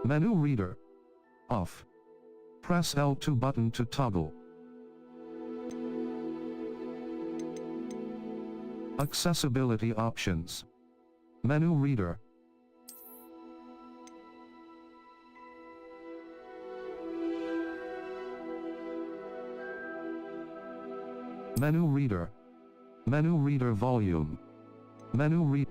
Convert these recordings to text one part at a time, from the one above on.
Menu reader. Off. Press L2 button to toggle. Accessibility options. Menu reader. Menu reader. Menu reader volume. Menu read.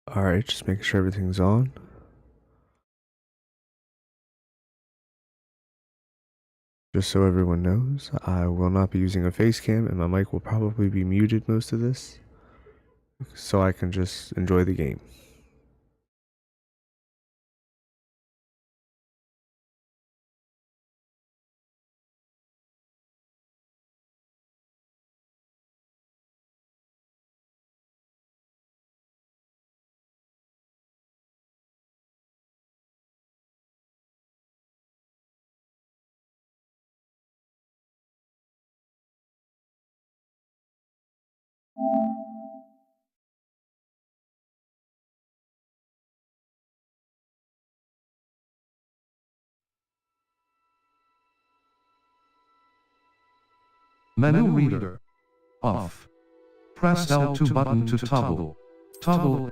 Alright, just making sure everything's on. Just so everyone knows, I will not be using a face cam and my mic will probably be muted most of this, so I can just enjoy the game. Menu reader. Off. Press L2 button to toggle. Toggle.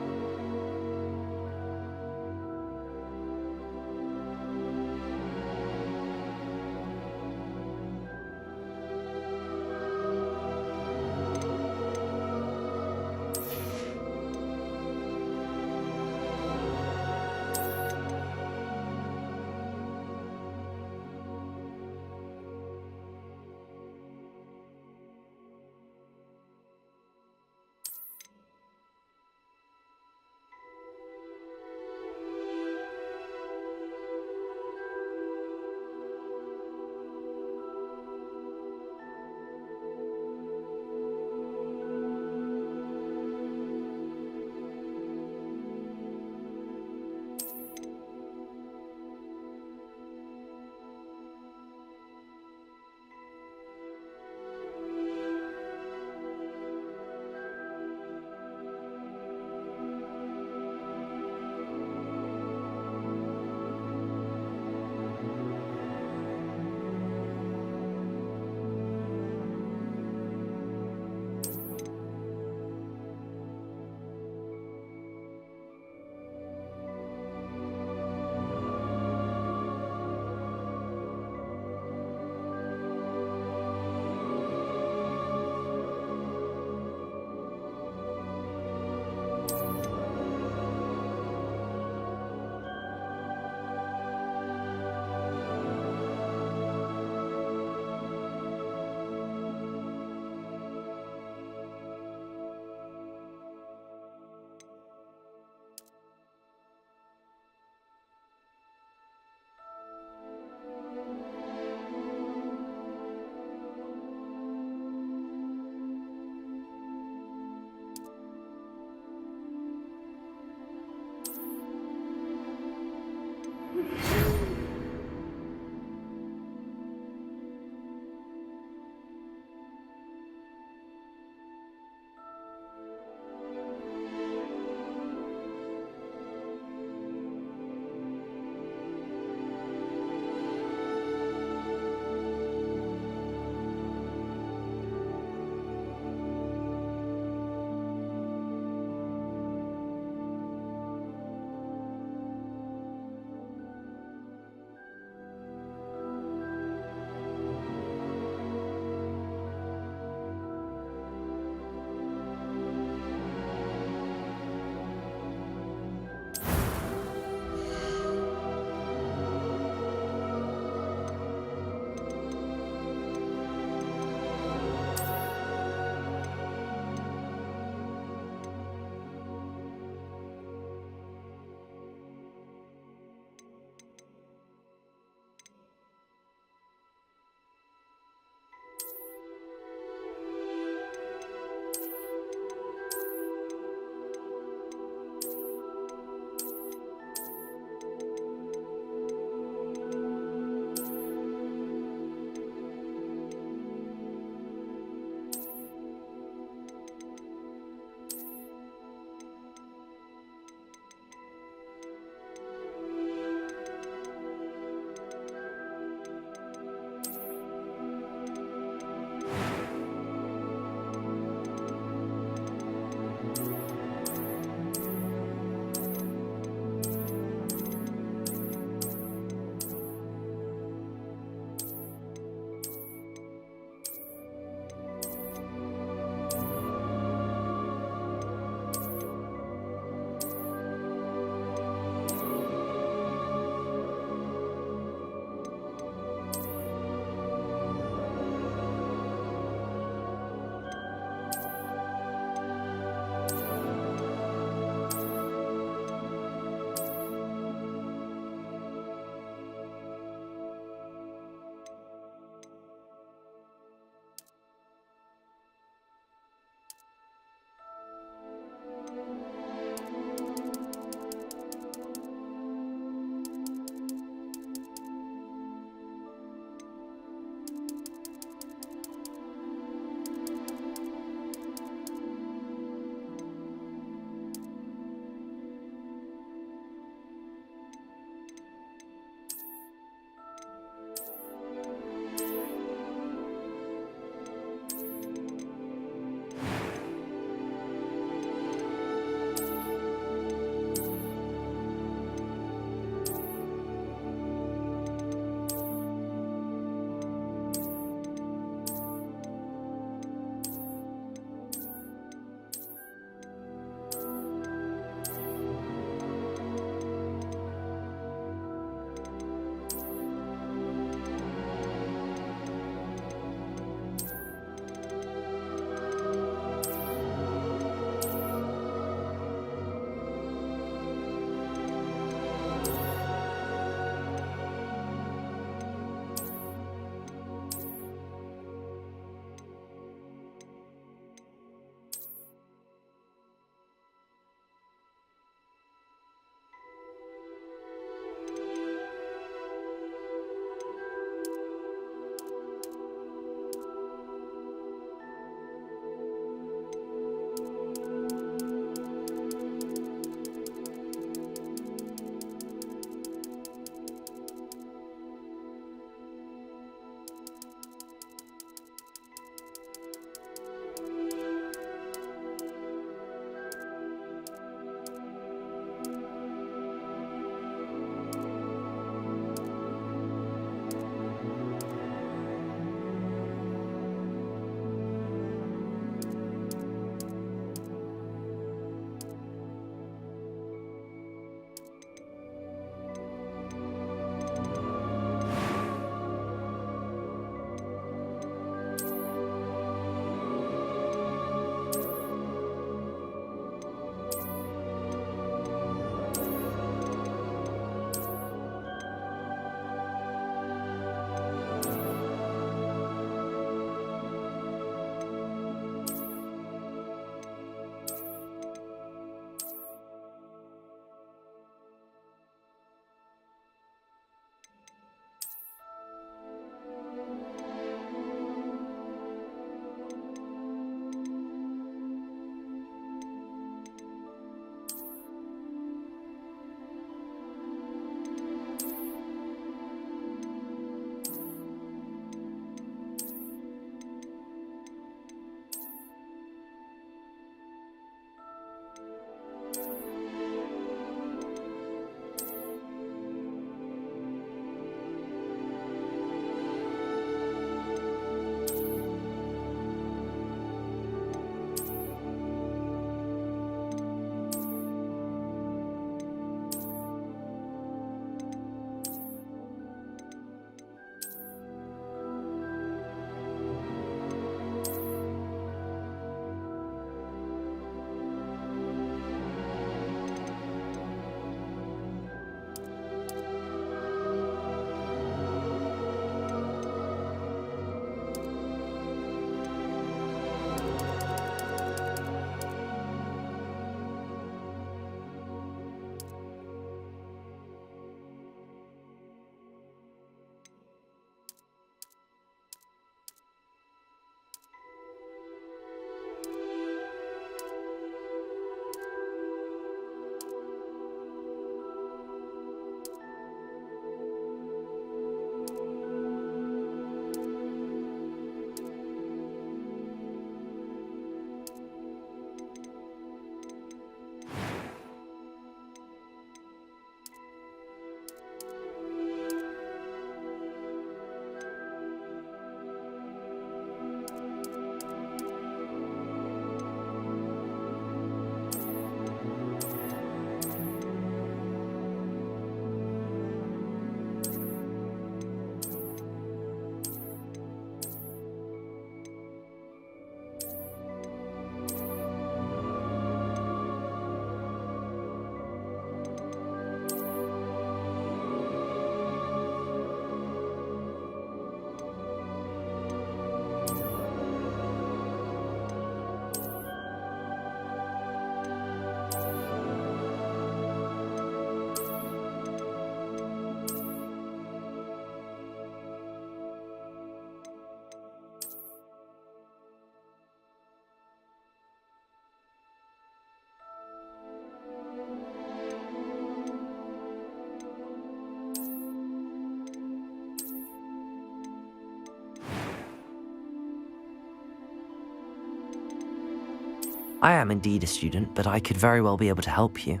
I am indeed a student, but I could very well be able to help you.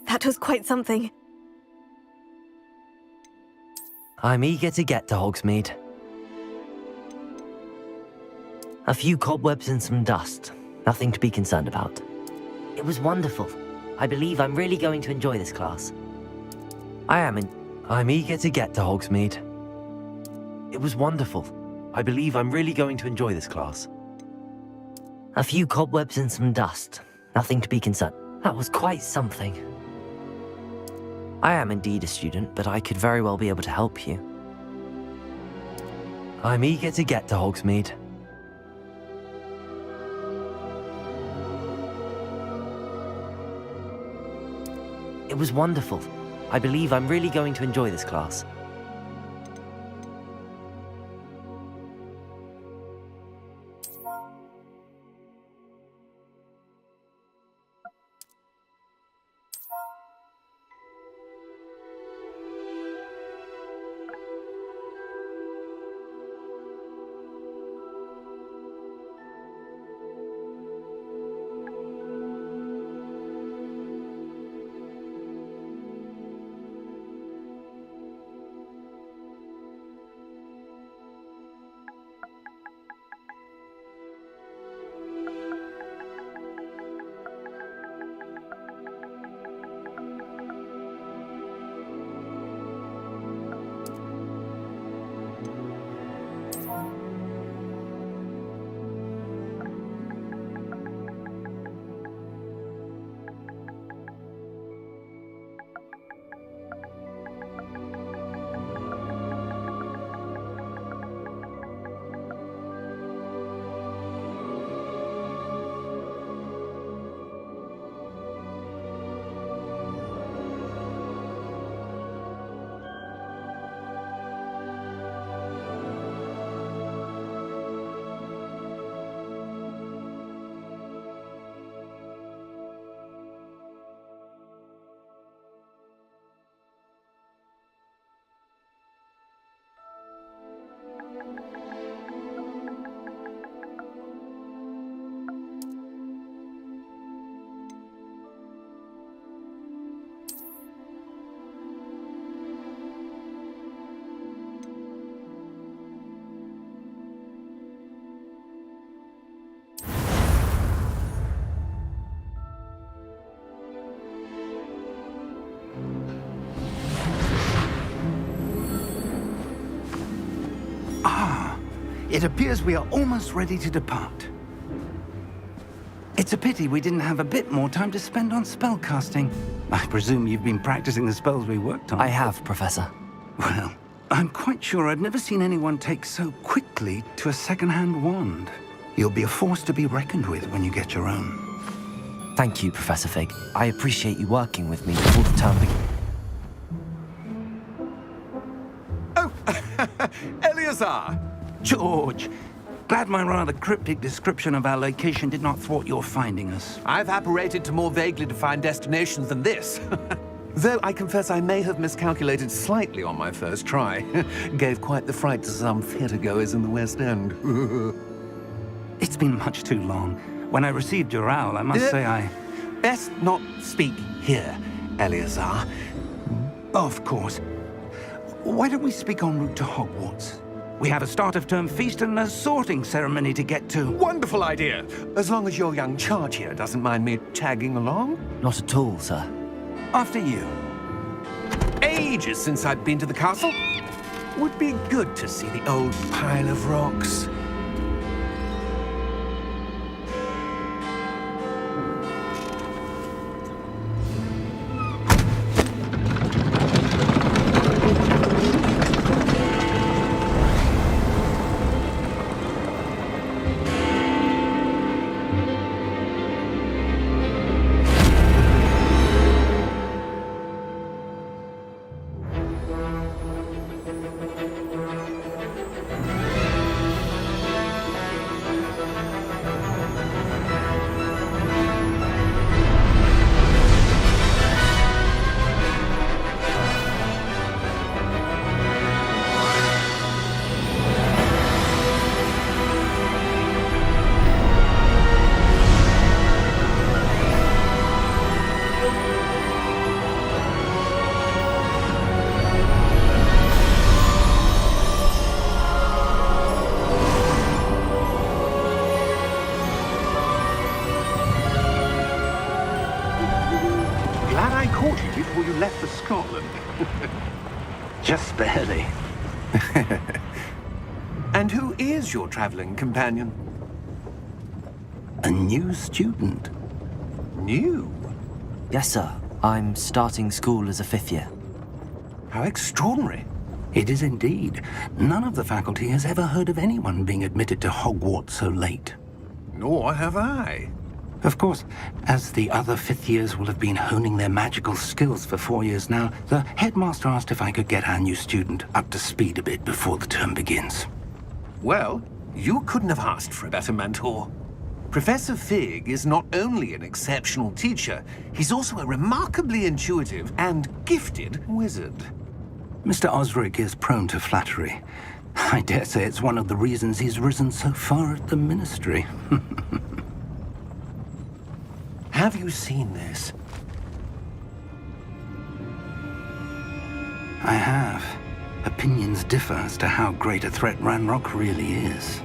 That was quite something. I'm eager to get to Hogsmeade. A few cobwebs and some dust. Nothing to be concerned about. It was wonderful. I believe I'm really going to enjoy this class. I'm eager to get to Hogsmeade. It was wonderful. I believe I'm really going to enjoy this class. A few cobwebs and some dust. Nothing to be concerned. That was quite something. I am indeed a student, but I could very well be able to help you. I'm eager to get to Hogsmeade. It was wonderful. I believe I'm really going to enjoy this class. It appears we are almost ready to depart. It's a pity we didn't have a bit more time to spend on spellcasting. I presume you've been practicing the spells we worked on. I have, Professor. Well, I'm quite sure I've never seen anyone take so quickly to a second-hand wand. You'll be a force to be reckoned with when you get your own. Thank you, Professor Fig. I appreciate you working with me before the term begins. Oh, Eleazar! George, glad my rather cryptic description of our location did not thwart your finding us. I've apparated to more vaguely defined destinations than this. Though I confess I may have miscalculated slightly on my first try. Gave quite the fright to some theatergoers in the West End. It's been much too long. When I received your owl, I must say I... Best not speak here, Eleazar. Of course. Why don't we speak en route to Hogwarts? We have a start-of-term feast and a sorting ceremony to get to. Wonderful idea! As long as your young charge here doesn't mind me tagging along. Not at all, sir. After you. Ages since I'd been to the castle. Would be good to see the old pile of rocks. Glad I caught you before you left for Scotland. Just barely. And who is your traveling companion? A new student. New? Yes, sir. I'm starting school as a 5th year. How extraordinary. It is indeed. None of the faculty has ever heard of anyone being admitted to Hogwarts so late. Nor have I. Of course, as the other 5th years will have been honing their magical skills for 4 years now, the headmaster asked if I could get our new student up to speed a bit before the term begins. Well, you couldn't have asked for a better mentor. Professor Fig is not only an exceptional teacher, he's also a remarkably intuitive and gifted wizard. Mr. Osric is prone to flattery. I dare say it's one of the reasons he's risen so far at the ministry. Have you seen this? I have. Opinions differ as to how great a threat Ranrock really is.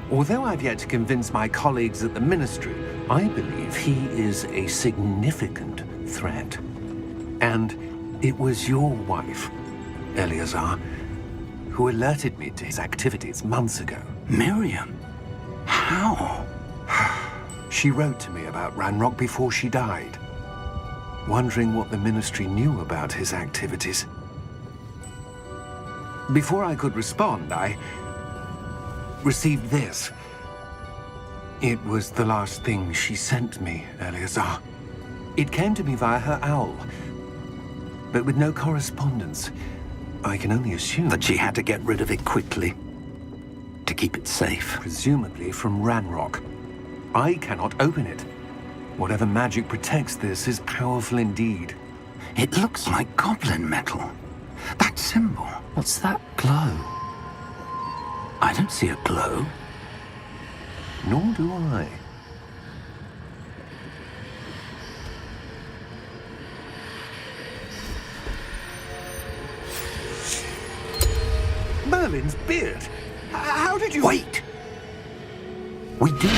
Although I've yet to convince my colleagues at the Ministry, I believe he is a significant threat. And it was your wife, Eleazar, who alerted me to his activities months ago. Miriam? How? She wrote to me about Ranrock before she died, wondering what the Ministry knew about his activities. Before I could respond, I received this. It was the last thing she sent me, Eleazar. It came to me via her owl, but with no correspondence. I can only assume That she had to get rid of it quickly, to keep it safe. presumably from Ranrock. I cannot open it. Whatever magic protects this is powerful indeed. It looks like goblin metal. That symbol. What's that glow? I don't see a glow. Nor do I. Merlin's beard. How did you... Wait! We do.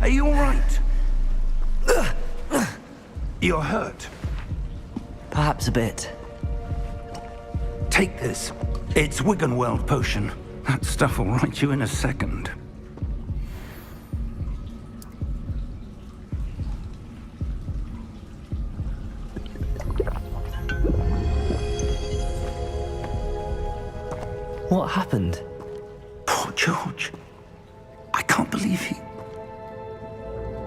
Are you all right? You're hurt. Perhaps a bit. Take this. It's Wiggenweld potion. That stuff will right you in a second. What happened? Poor George. I can't believe he...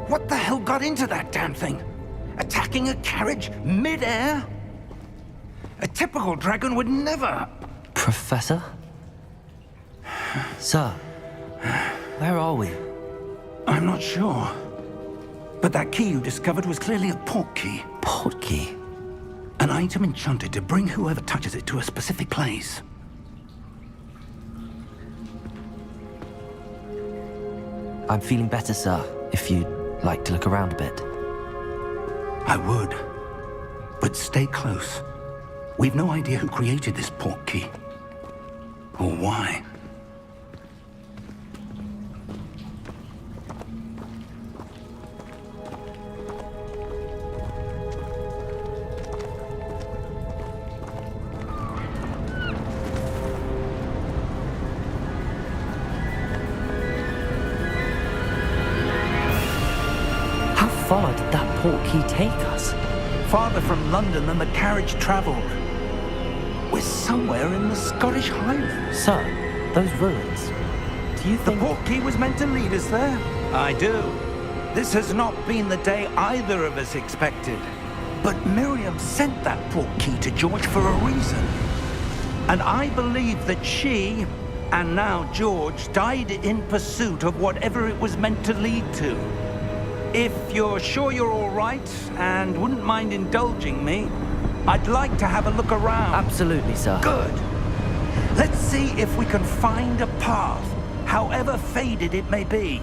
What the hell got into that damn thing? Attacking a carriage mid-air? A typical dragon would never... Professor? Sir, where are we? I'm not sure. But that key you discovered was clearly a port key. Port key? An item enchanted to bring whoever touches it to a specific place. I'm feeling better, sir, if you'd like to look around a bit. I would. But stay close. We've no idea who created this port key. Or why. How far did that portkey take us? Farther from London than the carriage travelled. We're somewhere in the Scottish Highlands. Sir, those ruins. Do you The think... portkey was meant to lead us there? I do. This has not been the day either of us expected. But Miriam sent that portkey to George for a reason. And I believe that she, and now George, died in pursuit of whatever it was meant to lead to. If you're sure you're all right, and wouldn't mind indulging me, I'd like to have a look around. Absolutely, sir. Good. Let's see if we can find a path, however faded it may be.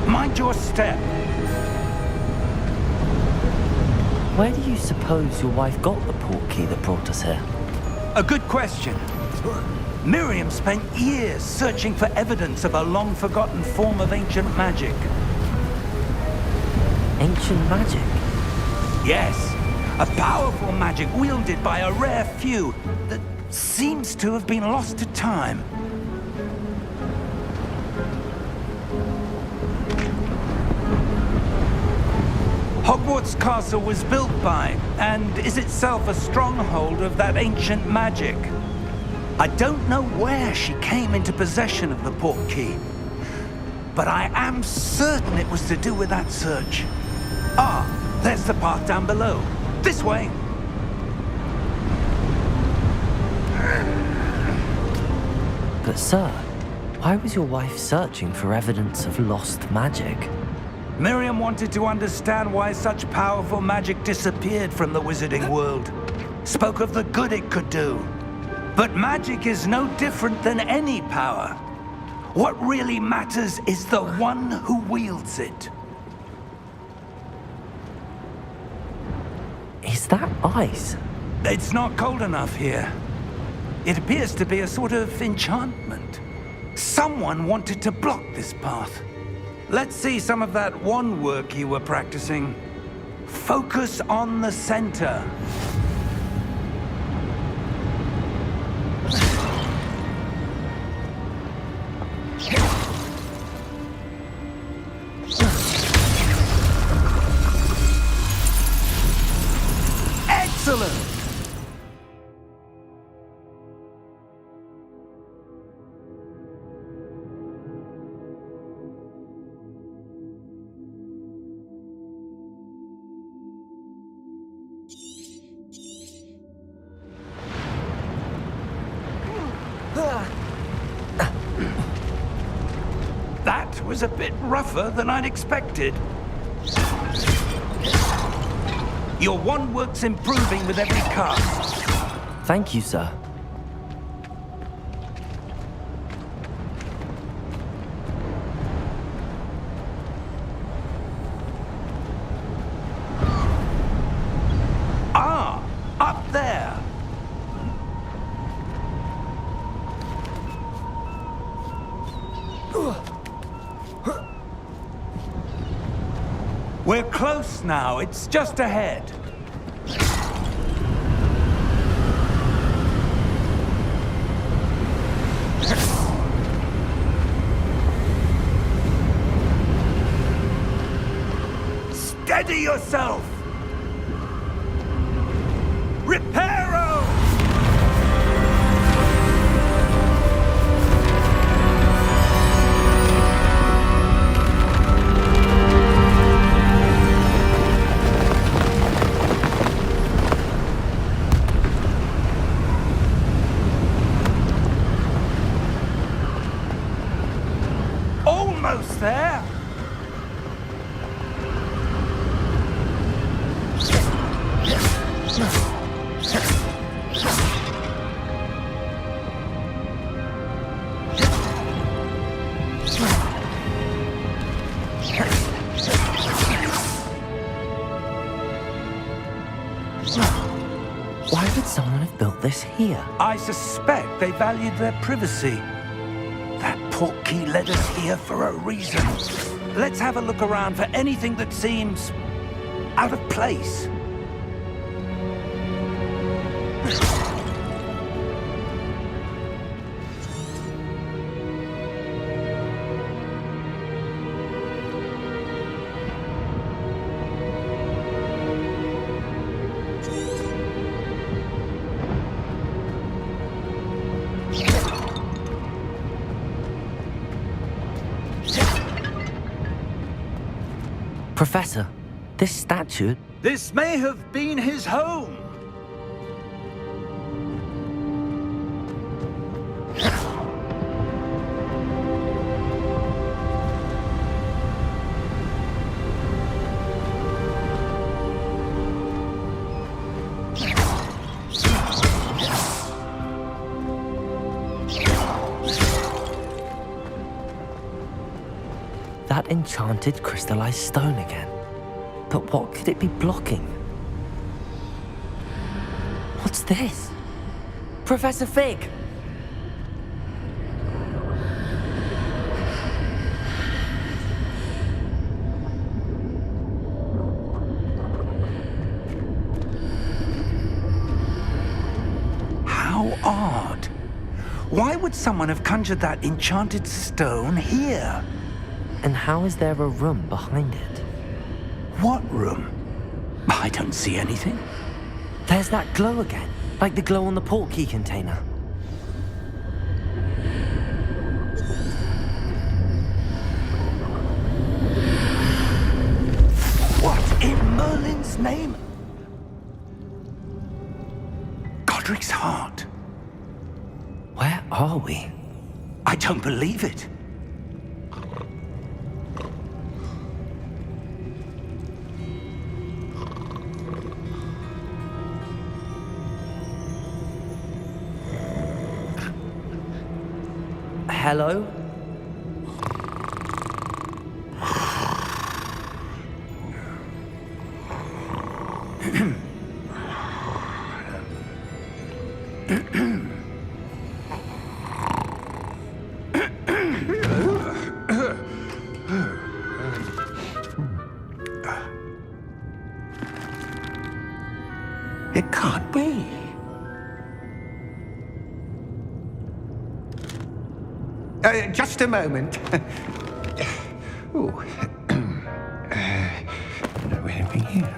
Mind your step. Where do you suppose your wife got the portkey that brought us here? A good question. Miriam spent years searching for evidence of a long-forgotten form of ancient magic. Ancient magic? Yes, a powerful magic wielded by a rare few that seems to have been lost to time. Hogwarts Castle was built by, and is itself a stronghold of that ancient magic. I don't know where she came into possession of the portkey, but I am certain it was to do with that search. Ah, there's the path down below. This way. But sir, why was your wife searching for evidence of lost magic? Miriam wanted to understand why such powerful magic disappeared from the wizarding world. Spoke of the good it could do. But magic is no different than any power. What really matters is the one who wields it. Is that ice? It's not cold enough here. It appears to be a sort of enchantment. Someone wanted to block this path. Let's see some of that wand work you were practicing. Focus on the center. Excellent! That was a bit rougher than I'd expected. Your wand work's improving with every cast. Thank you, sir. Ah, up there. We're close now. It's just ahead. Steady yourself! Reparo! Almost there! Why would someone have built this here? I suspect they valued their privacy. That portkey led us here for a reason. Let's have a look around for anything that seems out of place. Professor, this statue... This may have been his home. That enchanted crystallized stone again. But what could it be blocking? What's this? Professor Fig! How odd. Why would someone have conjured that enchanted stone here? And how is there a room behind it? What room? I don't see anything. There's that glow again, like the glow on the portkey container. What in Merlin's name? Godric's heart. Where are we? I don't believe it. Hello? It can't be. Just a moment. Ooh. Where are we here?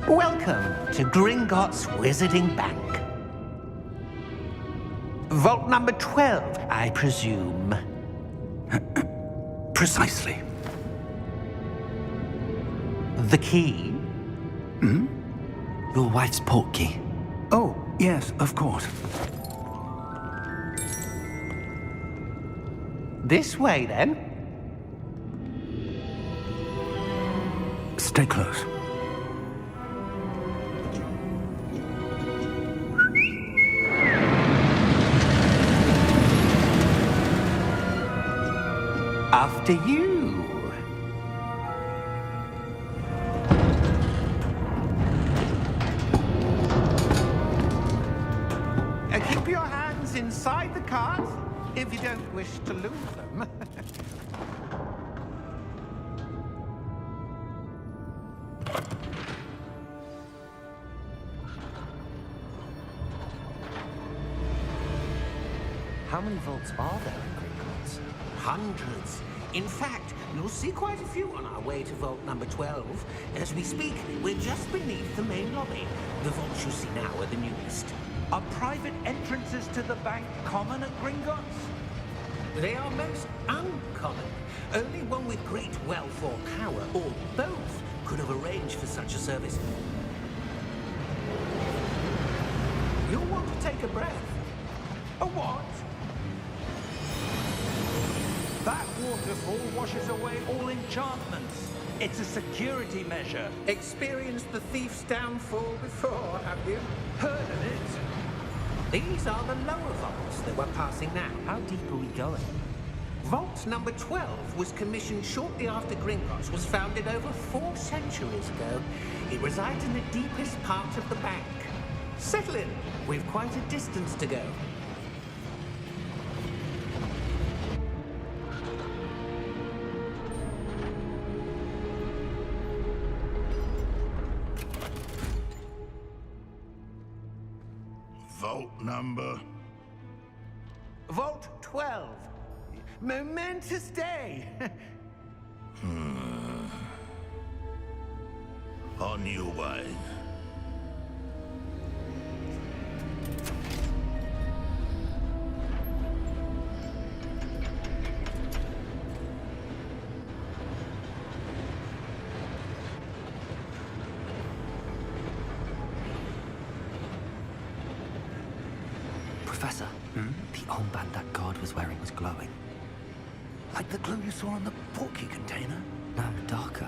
Welcome to Gringotts Wizarding Bank. Vault number 12, I presume. Precisely. The key? Hmm? Your wife's portkey. Oh, yes, of course. This way, then. Stay close. After you. Keep your hands inside the cart if you don't wish to lose them. How many vaults are there in Gringotts? Hundreds. In fact, you'll see quite a few on our way to vault number 12. As we speak, we're just beneath the main lobby. The vaults you see now are the newest. Are private entrances to the bank common at Gringotts? They are most uncommon. Only one with great wealth or power, or both, could have arranged for such a service. You'll want to take a breath. A what? That waterfall washes away all enchantments. It's a security measure. Experienced the thief's downfall before, have you? Heard of it? These are the lower vaults that we're passing now. How deep are we going? Vault number 12 was commissioned shortly after Gringotts was founded over 4 centuries ago. It resides in the deepest part of the bank. Settle in. We've quite a distance to go. Vault number? Vault 12. Momentous day. On your way. Professor, the armband that guard was wearing was glowing. Like the glue you saw on the porky container? No, darker.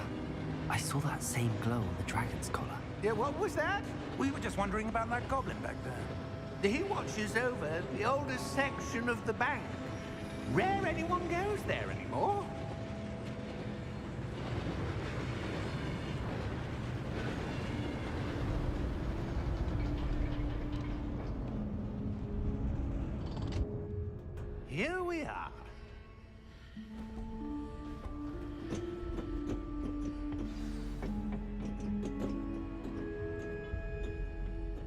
I saw that same glow on the dragon's collar. Yeah, what was that? We were just wondering about that goblin back there. He watches over the oldest section of the bank. Rare anyone goes there anymore. Here we are.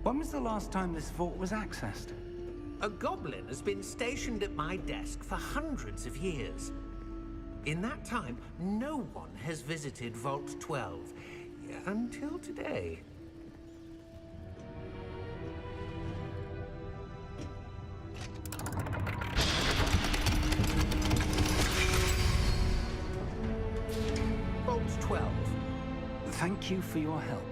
When was the last time this vault was accessed? A goblin has been stationed at my desk for hundreds of years. In that time, no one has visited Vault 12 until today. Vault 12. Thank you for your help.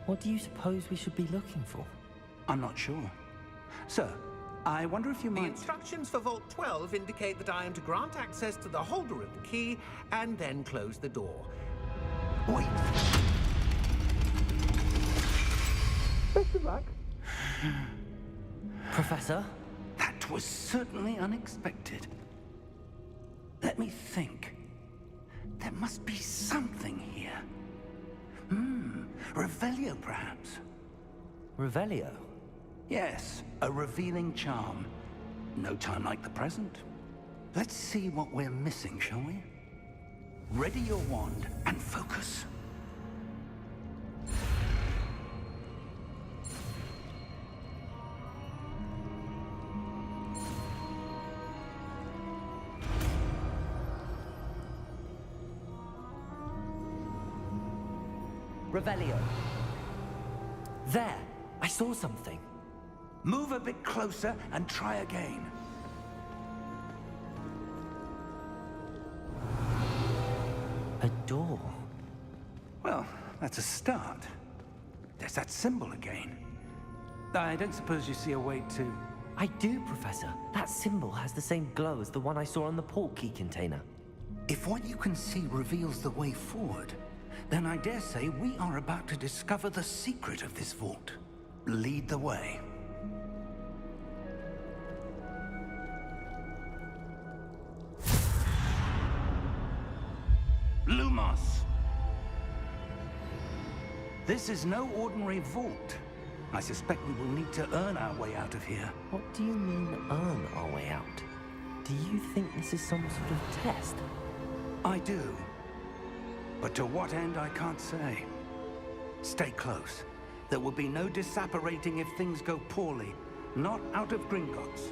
What do you suppose we should be looking for? I'm not sure. Sir, I wonder if you The might... instructions for Vault 12 indicate that I am to grant access to the holder of the key and then close the door. Wait. Best of luck. Professor? That was certainly unexpected. Let me think. There must be something here. Revelio, perhaps? Revelio? Yes, a revealing charm. No time like the present. Let's see what we're missing, shall we? Ready your wand and focus. Revelio. There! I saw something. Move a bit closer and try again. A door. Well, that's a start. There's that symbol again. I don't suppose you see a way to... I do, Professor. That symbol has the same glow as the one I saw on the port key container. If what you can see reveals the way forward, then I dare say we are about to discover the secret of this vault. Lead the way. Lumos! This is no ordinary vault. I suspect we will need to earn our way out of here. What do you mean, earn our way out? Do you think this is some sort of test? I do. But to what end, I can't say. Stay close. There will be no disapparating if things go poorly. Not out of Gringotts.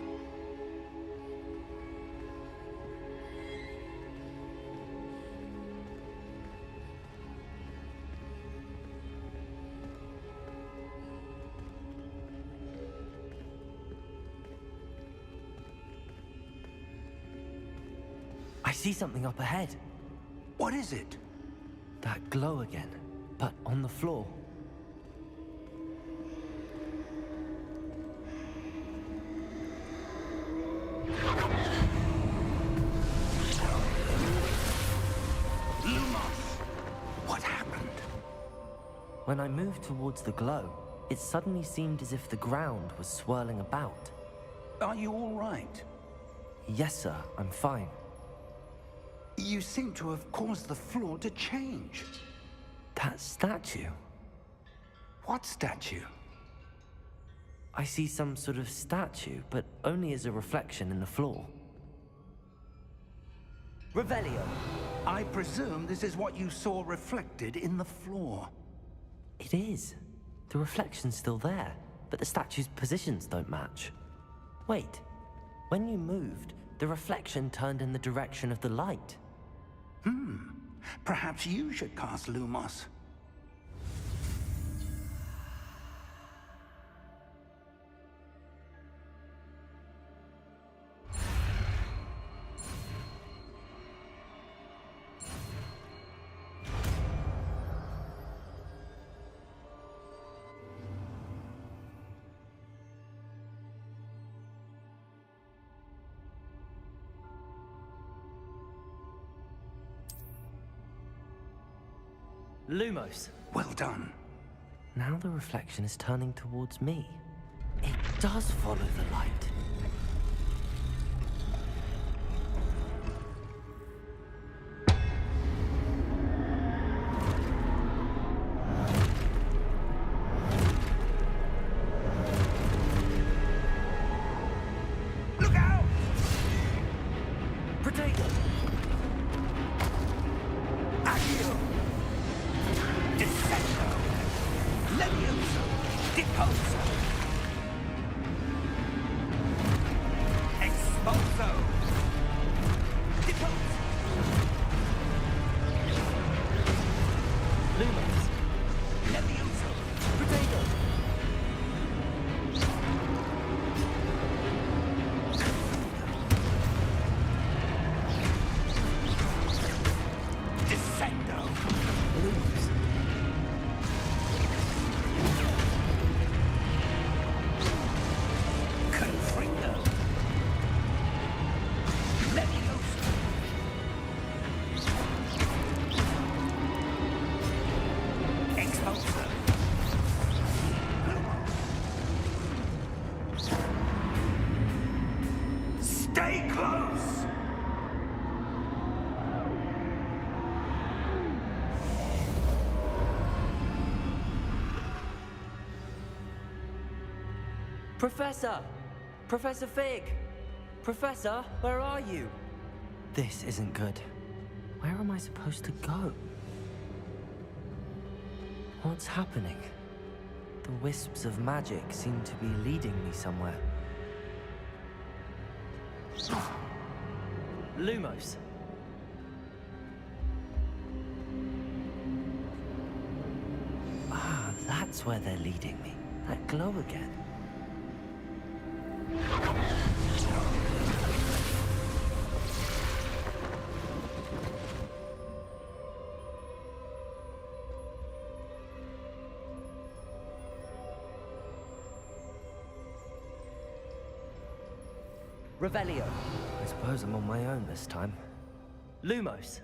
I see something up ahead. What is it? That glow again, but on the floor. Lumos! What happened? When I moved towards the glow, it suddenly seemed as if the ground was swirling about. Are you all right? Yes, sir, I'm fine. You seem to have caused the floor to change. That statue. What statue? I see some sort of statue, but only as a reflection in the floor. Revelio! I presume this is what you saw reflected in the floor. It is. The reflection's still there, but the statue's positions don't match. Wait, when you moved, the reflection turned in the direction of the light. Perhaps you should cast Lumos. Lumos. Well done. Now the reflection is turning towards me. It does follow the light. Look out! Potato! Accio! Descendo! Levioso! Deposo! Expulso! Deposo! Lumos. Levioso! Potato! Descendo! Lumos. Confringo! Levioso! Expulso! Stay close! Professor! Professor Fig! Professor, where are you? This isn't good. Where am I supposed to go? What's happening? The wisps of magic seem to be leading me somewhere. Lumos. Ah, that's where they're leading me. That glow again. Revelio. I suppose I'm on my own this time. Lumos.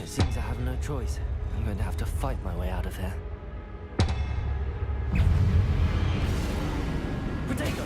It seems I have no choice. I'm going to have to fight my way out of here. Potato!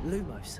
Lumos.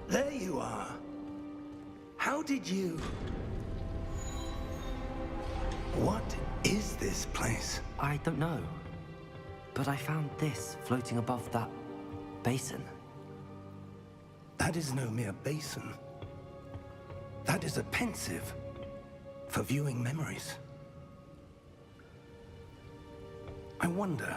There you are. How did you... What is this place? I don't know. But I found this floating above that basin. That is no mere basin. That is a pensive for viewing memories. I wonder...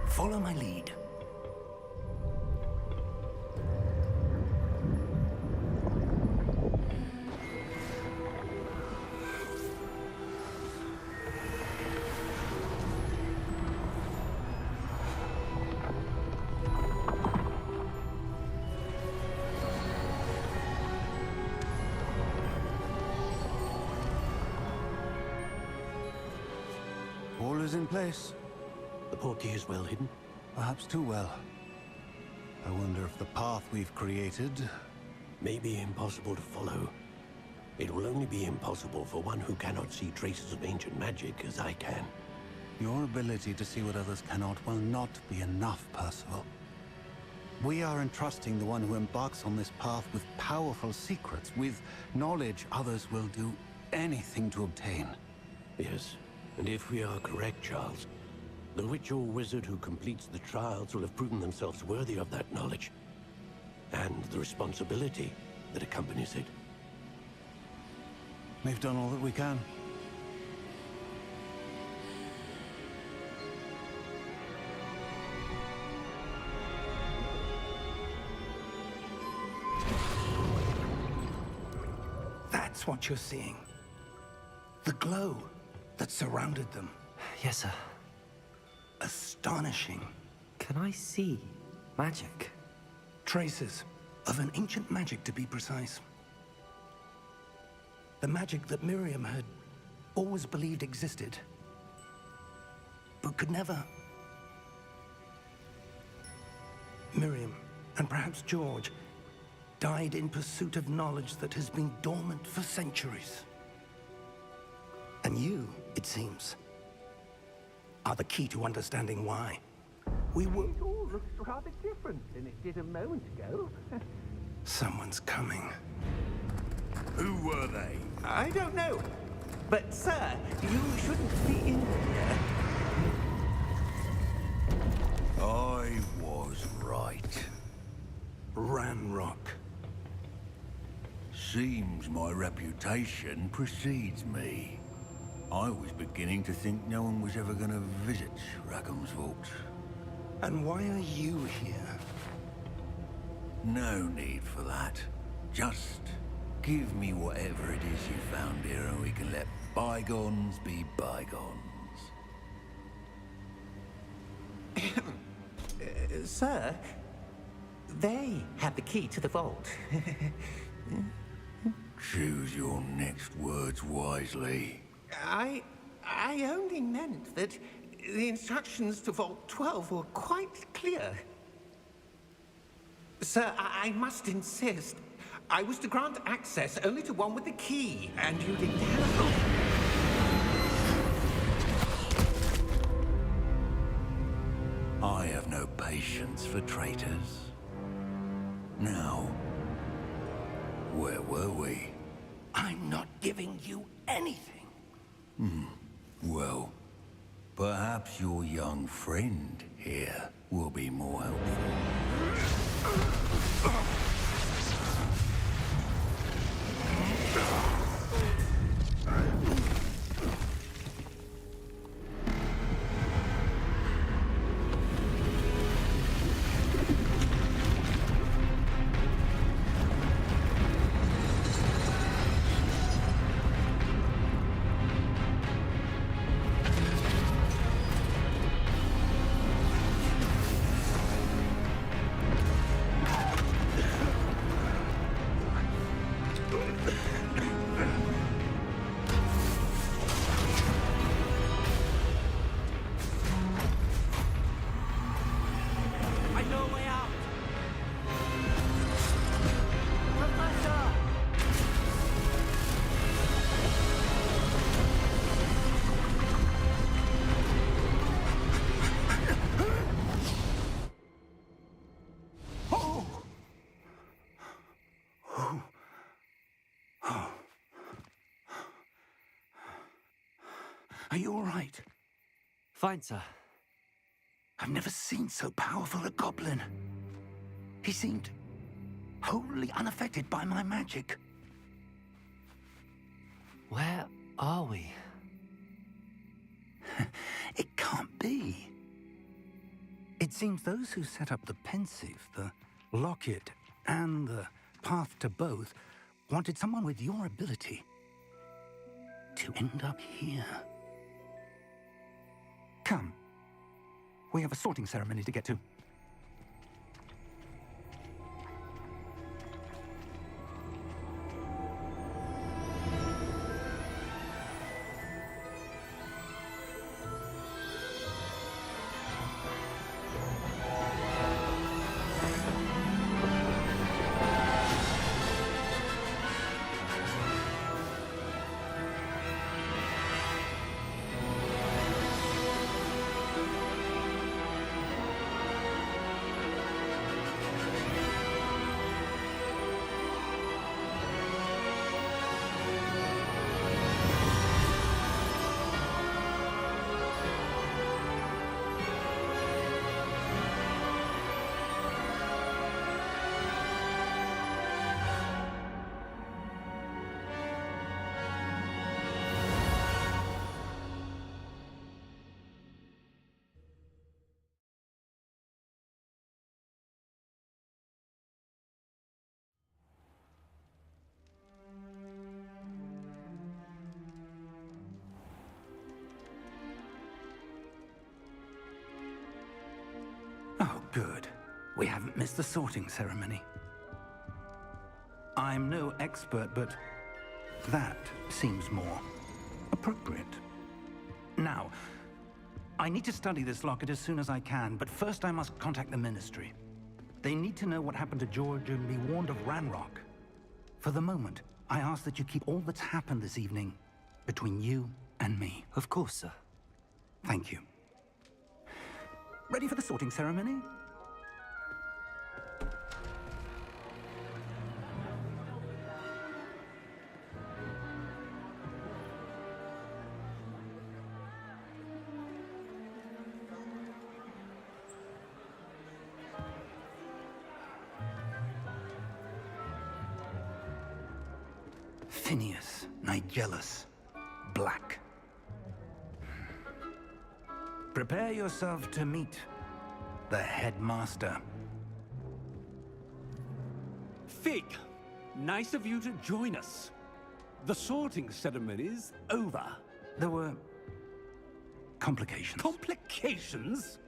Follow my lead. All is in place. The portkey is well hidden. Perhaps too well. I wonder if the path we've created... May be impossible to follow. It will only be impossible for one who cannot see traces of ancient magic as I can. Your ability to see what others cannot will not be enough, Percival. We are entrusting the one who embarks on this path with powerful secrets, with knowledge others will do anything to obtain. Yes, and if we are correct, Charles, the witch or wizard who completes the trials will have proven themselves worthy of that knowledge, and the responsibility that accompanies it. We've done all that we can. That's what you're seeing. The glow that surrounded them. Yes, sir. Astonishing. Can I see magic? Traces of an ancient magic, to be precise. The magic that Miriam had always believed existed, but could never. Miriam, and perhaps George, died in pursuit of knowledge that has been dormant for centuries. And you, it seems, are the key to understanding why. We were... It all looks rather different than it did a moment ago. Someone's coming. Who were they? I don't know. But, sir, you shouldn't be in here. I was right. Ranrock. Seems my reputation precedes me. I was beginning to think no one was ever going to visit Rackham's vault. And why are you here? No need for that. Just give me whatever it is you found here and we can let bygones be bygones. Sir, they have the key to the vault. Choose your next words wisely. I only meant that the instructions to Vault 12 were quite clear. Sir, I must insist. I was to grant access only to one with the key, and you didn't have... I have no patience for traitors. Now, where were we? I'm not giving you anything. Well, perhaps your young friend here will be more helpful. I know a way out! Professor! Are you all right? Fine, sir. I've never seen so powerful a goblin. He seemed wholly unaffected by my magic. Where are we? It can't be. It seems those who set up the pensive, the locket, and the path to both wanted someone with your ability to end up here. Come. We have a sorting ceremony to get to. Oh, good. We haven't missed the sorting ceremony. I'm no expert, but that seems more appropriate. Now, I need to study this locket as soon as I can, but first I must contact the Ministry. They need to know what happened to George and be warned of Ranrock. For the moment, I ask that you keep all that's happened this evening between you and me. Of course, sir. Thank you. Ready for the sorting ceremony? Phineas, Nigellus, Black. Prepare yourself to meet the headmaster. Fig, nice of you to join us. The sorting ceremony's over. There were complications. Complications?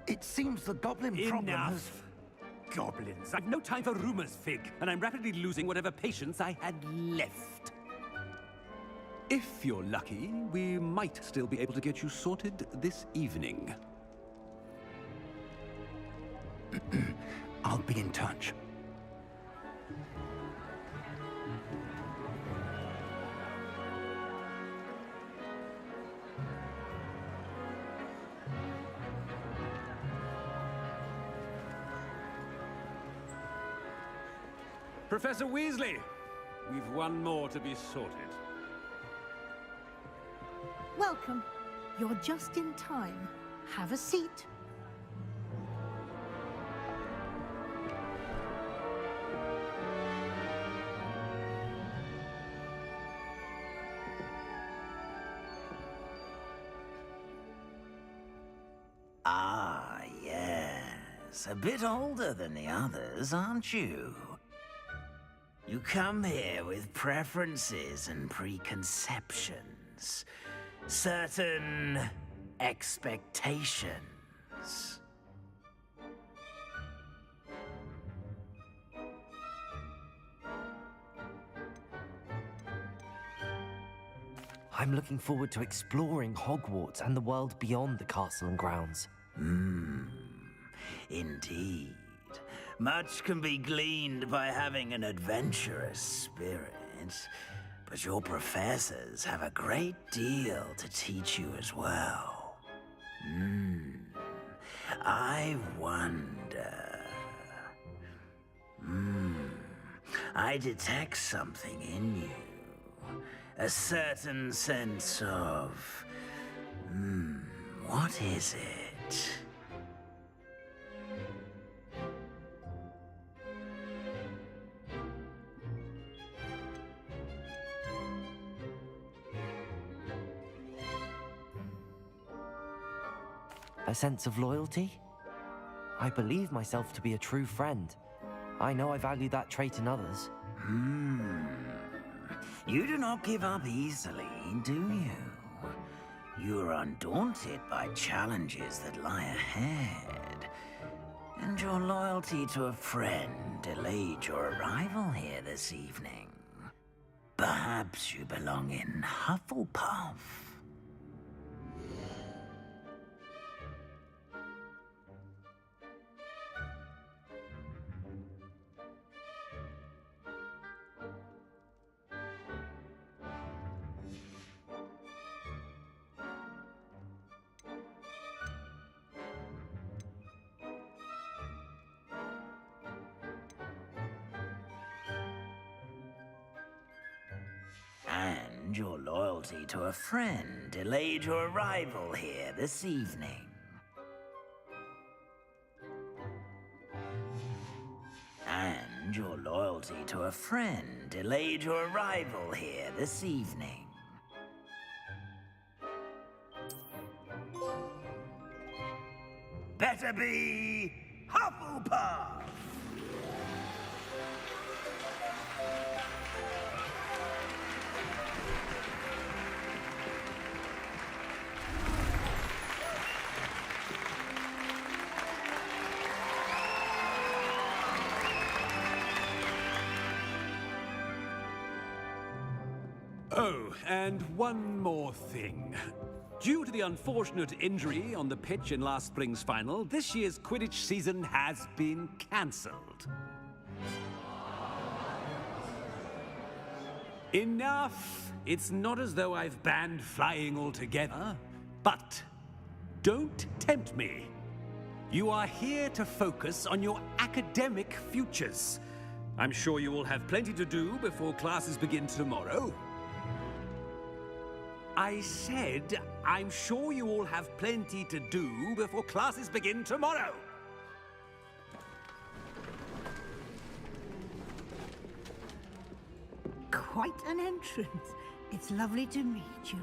It seems the goblin problem has... Enough. Goblins. I've no time for rumors, Fig, and I'm rapidly losing whatever patience I had left. If you're lucky, we might still be able to get you sorted this evening. I'll be in touch. Professor Weasley, we've one more to be sorted. Welcome. You're just in time. Have a seat. Ah, yes. A bit older than the others, aren't you? You come here with preferences and preconceptions. Certain expectations. I'm looking forward to exploring Hogwarts and the world beyond the castle and grounds. Indeed. Much can be gleaned by having an adventurous spirit, but your professors have a great deal to teach you as well. I wonder... I detect something in you. A certain sense of... what is it? A sense of loyalty? I believe myself to be a true friend. I know I value that trait in others. You do not give up easily, do you? You are undaunted by challenges that lie ahead. And your loyalty to a friend delayed your arrival here this evening. Perhaps you belong in Hufflepuff. And your loyalty to a friend delayed your arrival here this evening. And your loyalty to a friend delayed your arrival here this evening. Better be Hufflepuff! Oh, and one more thing. Due to the unfortunate injury on the pitch in last spring's final, this year's Quidditch season has been cancelled. Enough! It's not as though I've banned flying altogether, but don't tempt me. You are here to focus on your academic futures. I'm sure you will have plenty to do before classes begin tomorrow. I said, I'm sure you all have plenty to do before classes begin tomorrow. Quite an entrance. It's lovely to meet you.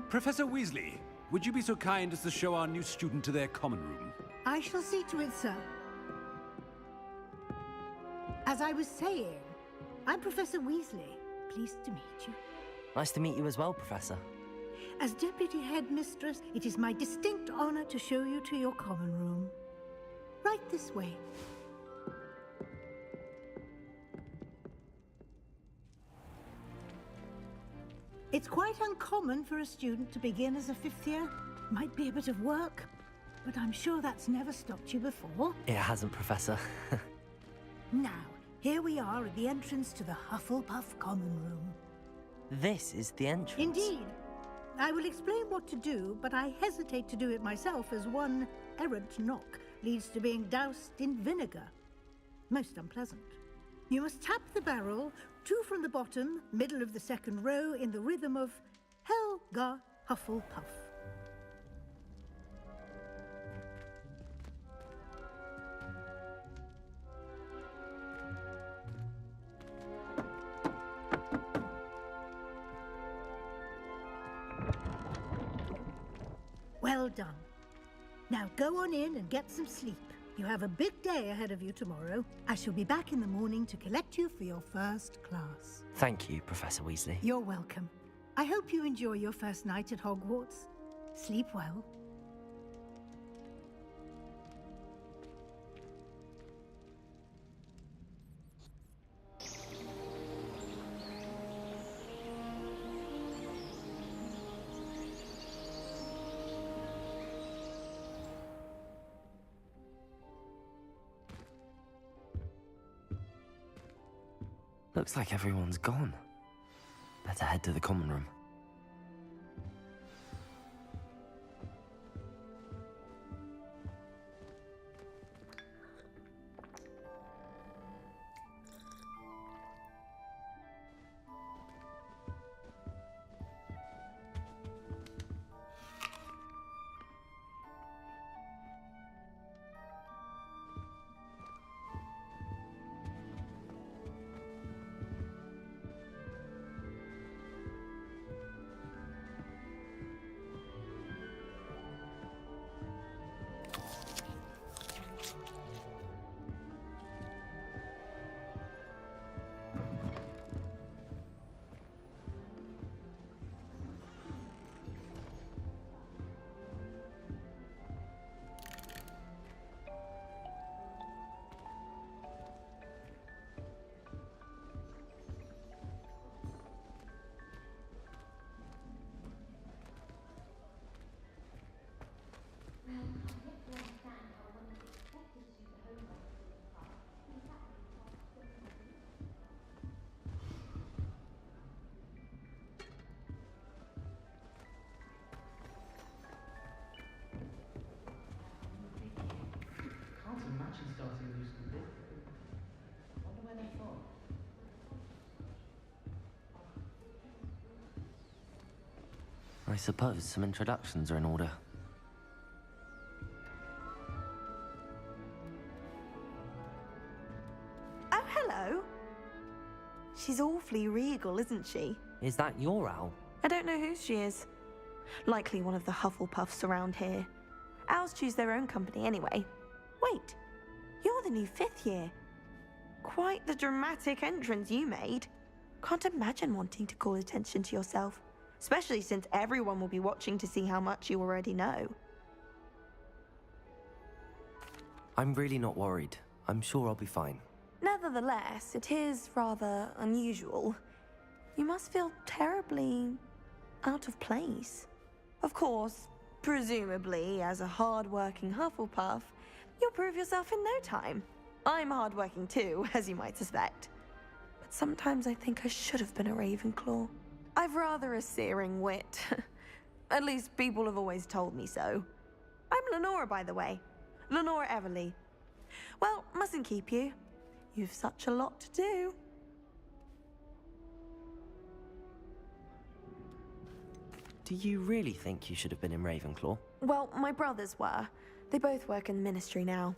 Professor Weasley, would you be so kind as to show our new student to their common room? I shall see to it, sir. As I was saying, I'm Professor Weasley. Pleased to meet you. Nice to meet you as well, Professor. As Deputy Headmistress, it is my distinct honor to show you to your common room. Right this way. It's quite uncommon for a student to begin as a fifth year. Might be a bit of work, but I'm sure that's never stopped you before. It hasn't, Professor. Now, here we are at the entrance to the Hufflepuff common room. This is the entrance. Indeed. I will explain what to do, but I hesitate to do it myself as one errant knock leads to being doused in vinegar. Most unpleasant. You must tap the barrel, 2 from the bottom, middle of the second row, in the rhythm of Helga Hufflepuff. Well done. Now go on in and get some sleep. You have a big day ahead of you tomorrow. I shall be back in the morning to collect you for your first class. Thank you, Professor Weasley. You're welcome. I hope you enjoy your first night at Hogwarts. Sleep well. Looks like everyone's gone. Better head to the common room. I suppose some introductions are in order. Oh, hello. She's awfully regal, isn't she? Is that your owl? I don't know who she is. Likely one of the Hufflepuffs around here. Owls choose their own company anyway. Wait, you're the new 5th year. Quite the dramatic entrance you made. Can't imagine wanting to call attention to yourself. Especially since everyone will be watching to see how much you already know. I'm really not worried. I'm sure I'll be fine. Nevertheless, it is rather unusual. You must feel terribly out of place. Of course, presumably, as a hard-working Hufflepuff, you'll prove yourself in no time. I'm hard-working too, as you might suspect. But sometimes I think I should have been a Ravenclaw. I've rather a searing wit. At least people have always told me so. I'm Lenora, by the way. Lenora Everly. Well, mustn't keep you. You've such a lot to do. Do you really think you should have been in Ravenclaw? Well, my brothers were. They both work in the ministry now.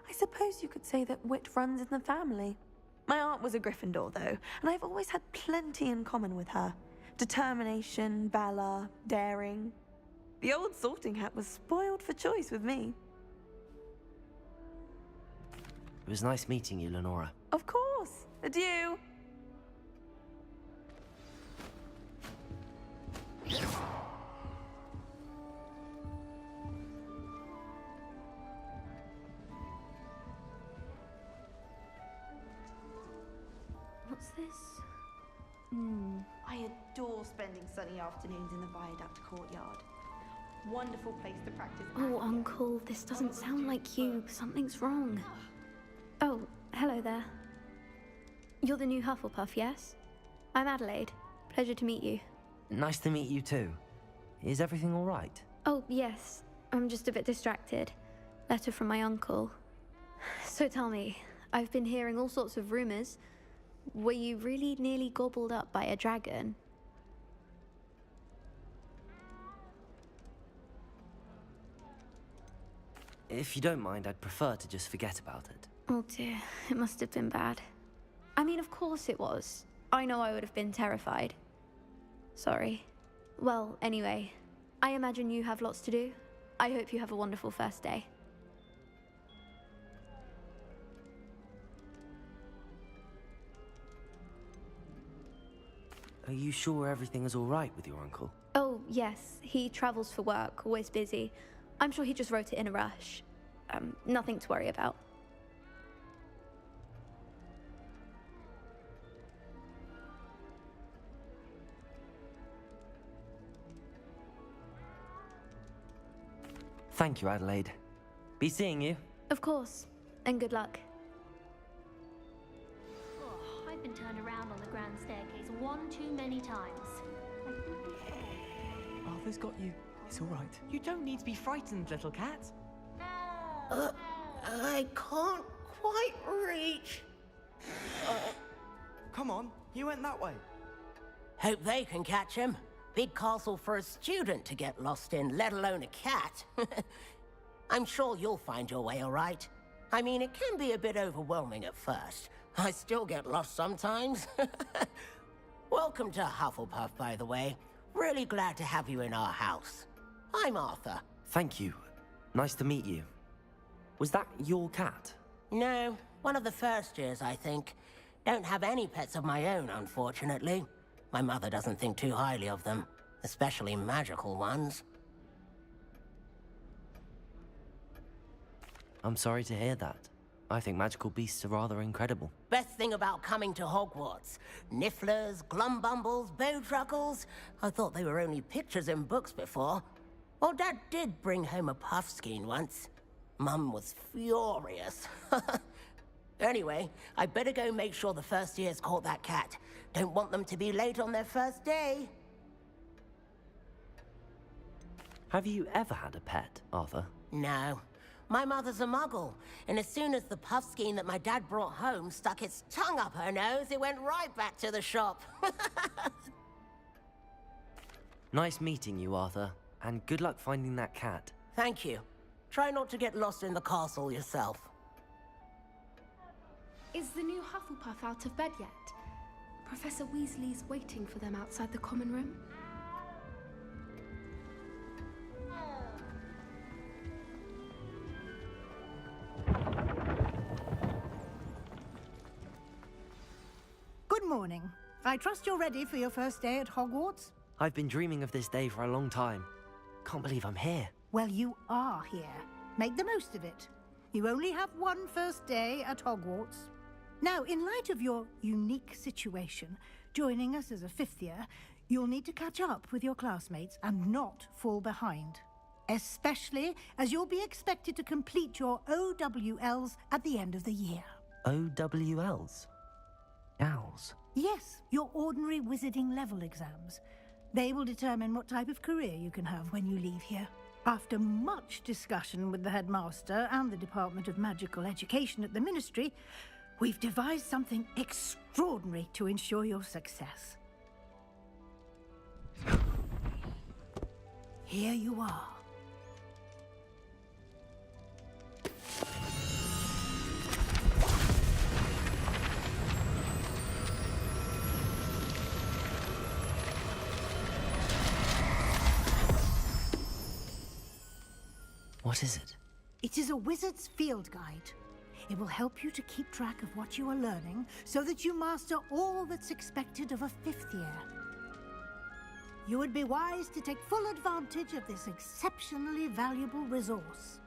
I suppose you could say that wit runs in the family. My aunt was a Gryffindor, though, and I've always had plenty in common with her. Determination, valor, daring. The old sorting hat was spoiled for choice with me. It was nice meeting you, Lenora. Of course. Adieu. What's this? I adore spending sunny afternoons in the Viaduct courtyard. Wonderful place to practice. Oh, Uncle, this doesn't sound like you. Something's wrong. Oh, hello there. You're the new Hufflepuff, yes? I'm Adelaide. Pleasure to meet you. Nice to meet you too. Is everything all right? Oh, yes. I'm just a bit distracted. Letter from my uncle. So tell me, I've been hearing all sorts of rumors. Were you really nearly gobbled up by a dragon? If you don't mind, I'd prefer to just forget about it. Oh dear, it must have been bad. I mean, of course it was. I know I would have been terrified. Sorry. Well, anyway, I imagine you have lots to do. I hope you have a wonderful first day. Are you sure everything is all right with your uncle? Oh, yes. He travels for work, always busy. I'm sure he just wrote it in a rush. Nothing to worry about. Thank you, Adelaide. Be seeing you. Of course. And good luck. Oh, I've been turned around on the grand staircase one too many times. Arthur's got you. It's all right. You don't need to be frightened, little cat. I can't quite reach. Come on, you went that way. Hope they can catch him. Big castle for a student to get lost in, let alone a cat. I'm sure you'll find your way all right. I mean, it can be a bit overwhelming at first. I still get lost sometimes. Welcome to Hufflepuff, by the way. Really glad to have you in our house. I'm Arthur. Thank you. Nice to meet you. Was that your cat? No, one of the first years, I think. Don't have any pets of my own, unfortunately. My mother doesn't think too highly of them, especially magical ones. I'm sorry to hear that. I think magical beasts are rather incredible. Best thing about coming to Hogwarts. Nifflers, Glumbumbles, Bowtruckles. I thought they were only pictures in books before. Well, Dad did bring home a Puffskein once. Mum was furious. Anyway, I better go make sure the first years caught that cat. Don't want them to be late on their first day. Have you ever had a pet, Arthur? No. My mother's a muggle, and as soon as the Puffskein that my dad brought home stuck its tongue up her nose, it went right back to the shop. Nice meeting you, Arthur, and good luck finding that cat. Thank you. Try not to get lost in the castle yourself. Is the new Hufflepuff out of bed yet? Professor Weasley's waiting for them outside the common room. Good morning. I trust you're ready for your first day at Hogwarts? I've been dreaming of this day for a long time. Can't believe I'm here. Well, you are here. Make the most of it. You only have one first day at Hogwarts. Now, in light of your unique situation, joining us as a fifth year, you'll need to catch up with your classmates and not fall behind. Especially as you'll be expected to complete your OWLs at the end of the year. OWLs? Owls? Yes, your ordinary wizarding level exams. They will determine what type of career you can have when you leave here. After much discussion with the headmaster and the Department of Magical Education at the Ministry, we've devised something extraordinary to ensure your success. Here you are. What is it? It is a wizard's field guide. It will help you to keep track of what you are learning so that you master all that's expected of a fifth year. You would be wise to take full advantage of this exceptionally valuable resource.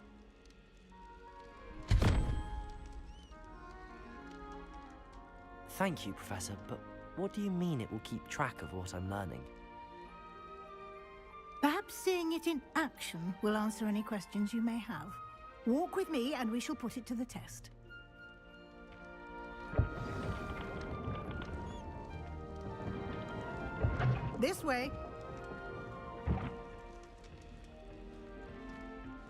Thank you, Professor, but what do you mean it will keep track of what I'm learning? Perhaps seeing it in action will answer any questions you may have. Walk with me and we shall put it to the test. This way.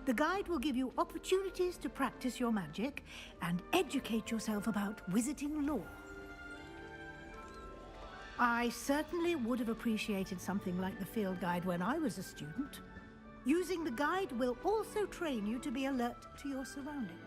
The guide will give you opportunities to practice your magic and educate yourself about wizarding lore. I certainly would have appreciated something like the field guide when I was a student. Using the guide will also train you to be alert to your surroundings.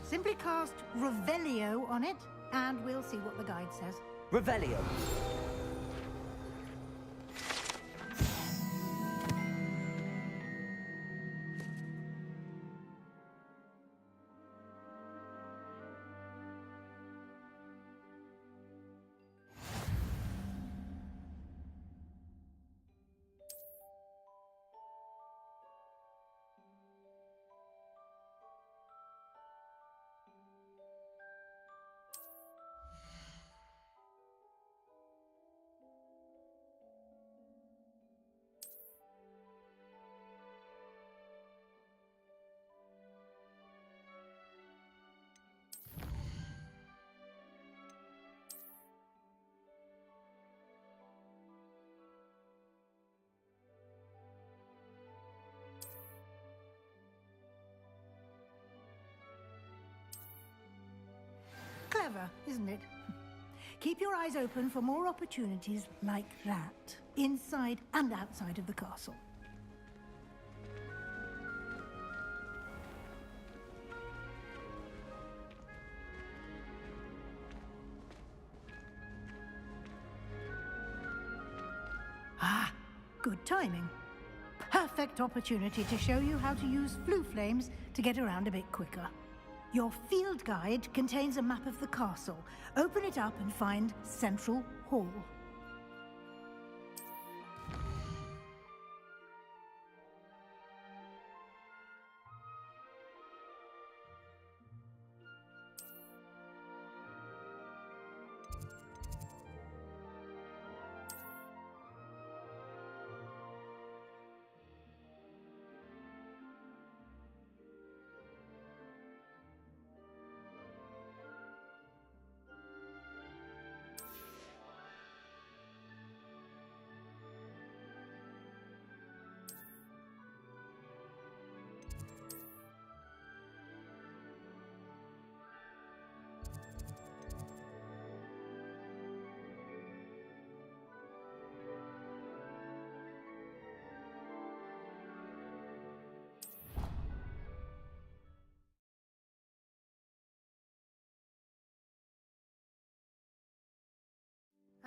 Simply cast Revelio on it, and we'll see what the guide says. Revelio. Clever, isn't it? Keep your eyes open for more opportunities like that, inside and outside of the castle. Ah, good timing. Perfect opportunity to show you how to use flue flames to get around a bit quicker. Your field guide contains a map of the castle. Open it up and find Central Hall.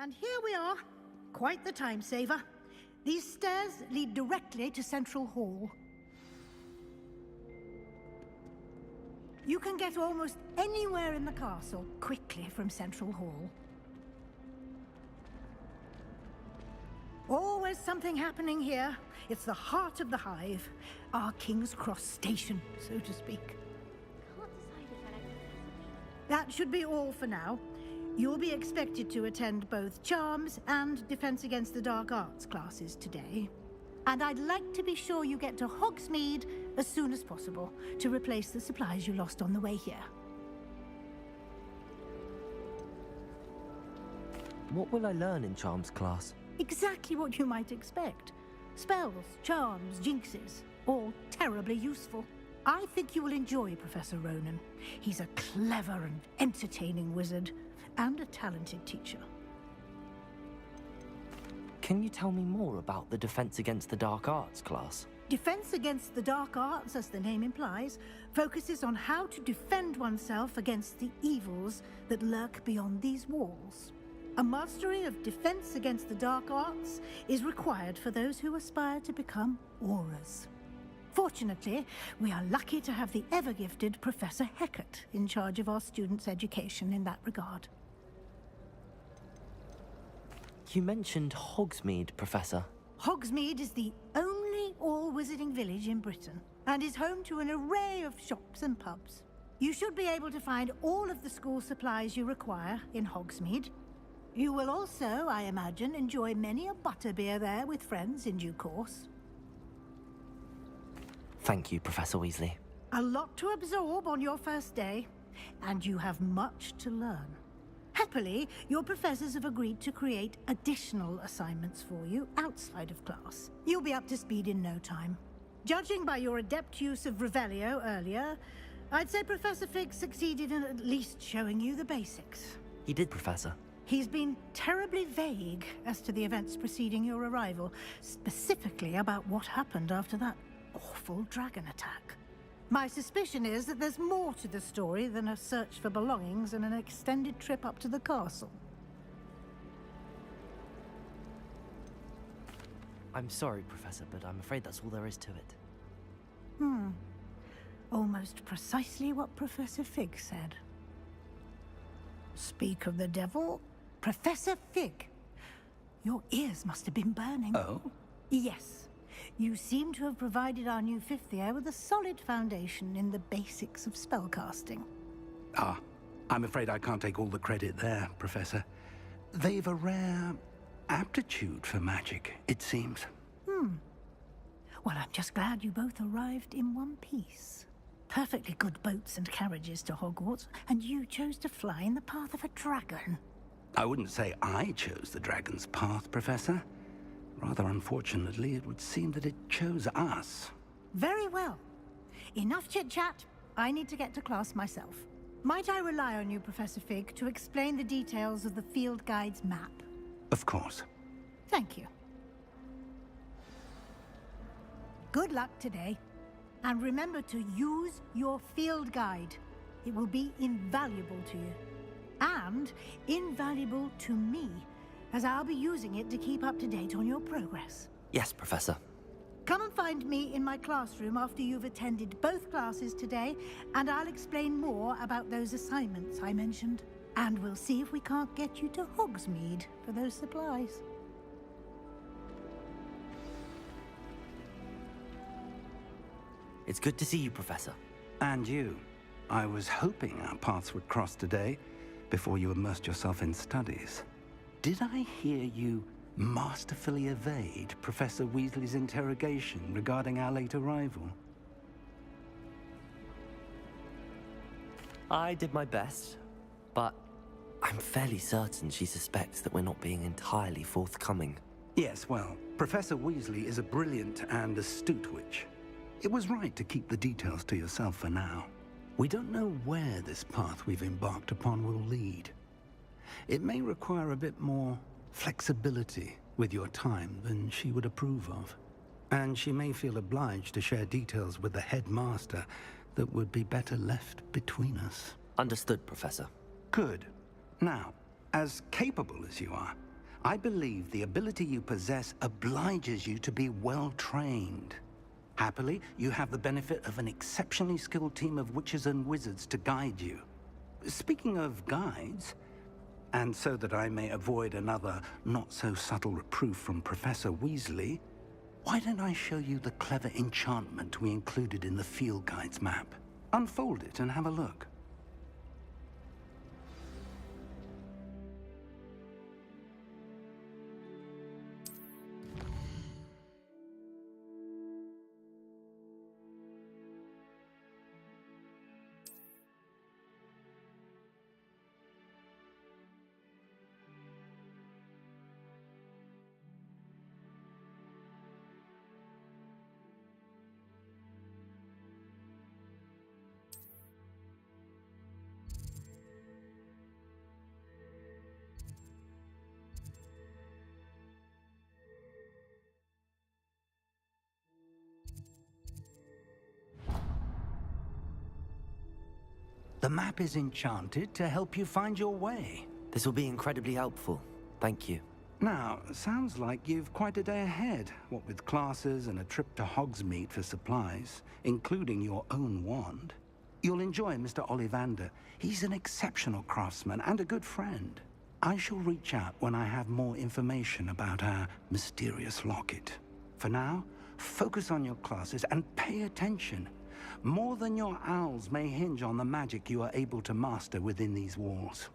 And here we are. Quite the time saver. These stairs lead directly to Central Hall. You can get almost anywhere in the castle quickly from Central Hall. Always something happening here. It's the heart of the hive, our King's Cross station, so to speak. That should be all for now. You'll be expected to attend both Charms and Defense Against the Dark Arts classes today. And I'd like to be sure you get to Hogsmeade as soon as possible to replace the supplies you lost on the way here. What will I learn in Charms class? Exactly what you might expect. Spells, charms, jinxes, all terribly useful. I think you will enjoy Professor Ronan. He's a clever and entertaining wizard, and a talented teacher. Can you tell me more about the Defense Against the Dark Arts class? Defense Against the Dark Arts, as the name implies, focuses on how to defend oneself against the evils that lurk beyond these walls. A mastery of Defense Against the Dark Arts is required for those who aspire to become Aurors. Fortunately, we are lucky to have the ever-gifted Professor Hecat in charge of our students' education in that regard. You mentioned Hogsmeade, Professor. Hogsmeade is the only all-wizarding village in Britain, and is home to an array of shops and pubs. You should be able to find all of the school supplies you require in Hogsmeade. You will also, I imagine, enjoy many a butterbeer there with friends in due course. Thank you, Professor Weasley. A lot to absorb on your first day, and you have much to learn. Happily, your professors have agreed to create additional assignments for you outside of class. You'll be up to speed in no time. Judging by your adept use of Revelio earlier, I'd say Professor Fig succeeded in at least showing you the basics. He did, Professor. He's been terribly vague as to the events preceding your arrival, specifically about what happened after that awful dragon attack. My suspicion is that there's more to the story than a search for belongings and an extended trip up to the castle. I'm sorry, Professor, but I'm afraid that's all there is to it. Almost precisely what Professor Fig said. Speak of the devil, Professor Fig. Your ears must have been burning. Oh? Yes. You seem to have provided our new fifth year with a solid foundation in the basics of spellcasting. Ah, I'm afraid I can't take all the credit there, Professor. They've a rare aptitude for magic, it seems. Well, I'm just glad you both arrived in one piece. Perfectly good boats and carriages to Hogwarts, and you chose to fly in the path of a dragon. I wouldn't say I chose the dragon's path, Professor. Rather unfortunately, it would seem that it chose us. Very well. Enough chit-chat. I need to get to class myself. Might I rely on you, Professor Fig, to explain the details of the field guide's map? Of course. Thank you. Good luck today. And remember to use your field guide. It will be invaluable to you. And invaluable to me, as I'll be using it to keep up to date on your progress. Yes, Professor. Come and find me in my classroom after you've attended both classes today, and I'll explain more about those assignments I mentioned. And we'll see if we can't get you to Hogsmeade for those supplies. It's good to see you, Professor. And you. I was hoping our paths would cross today, before you immersed yourself in studies. Did I hear you masterfully evade Professor Weasley's interrogation regarding our late arrival? I did my best, but I'm fairly certain she suspects that we're not being entirely forthcoming. Yes, well, Professor Weasley is a brilliant and astute witch. It was right to keep the details to yourself for now. We don't know where this path we've embarked upon will lead. It may require a bit more flexibility with your time than she would approve of. And she may feel obliged to share details with the headmaster that would be better left between us. Understood, Professor. Good. Now, as capable as you are, I believe the ability you possess obliges you to be well trained. Happily, you have the benefit of an exceptionally skilled team of witches and wizards to guide you. Speaking of guides, and so that I may avoid another not-so-subtle reproof from Professor Weasley, why don't I show you the clever enchantment we included in the field guide's map? Unfold it and have a look. The map is enchanted to help you find your way. This will be incredibly helpful. Thank you. Now, sounds like you've quite a day ahead, what with classes and a trip to Hogsmeade for supplies, including your own wand. You'll enjoy Mr. Ollivander. He's an exceptional craftsman and a good friend. I shall reach out when I have more information about our mysterious locket. For now, focus on your classes and pay attention. More than your owls may hinge on the magic you are able to master within these walls.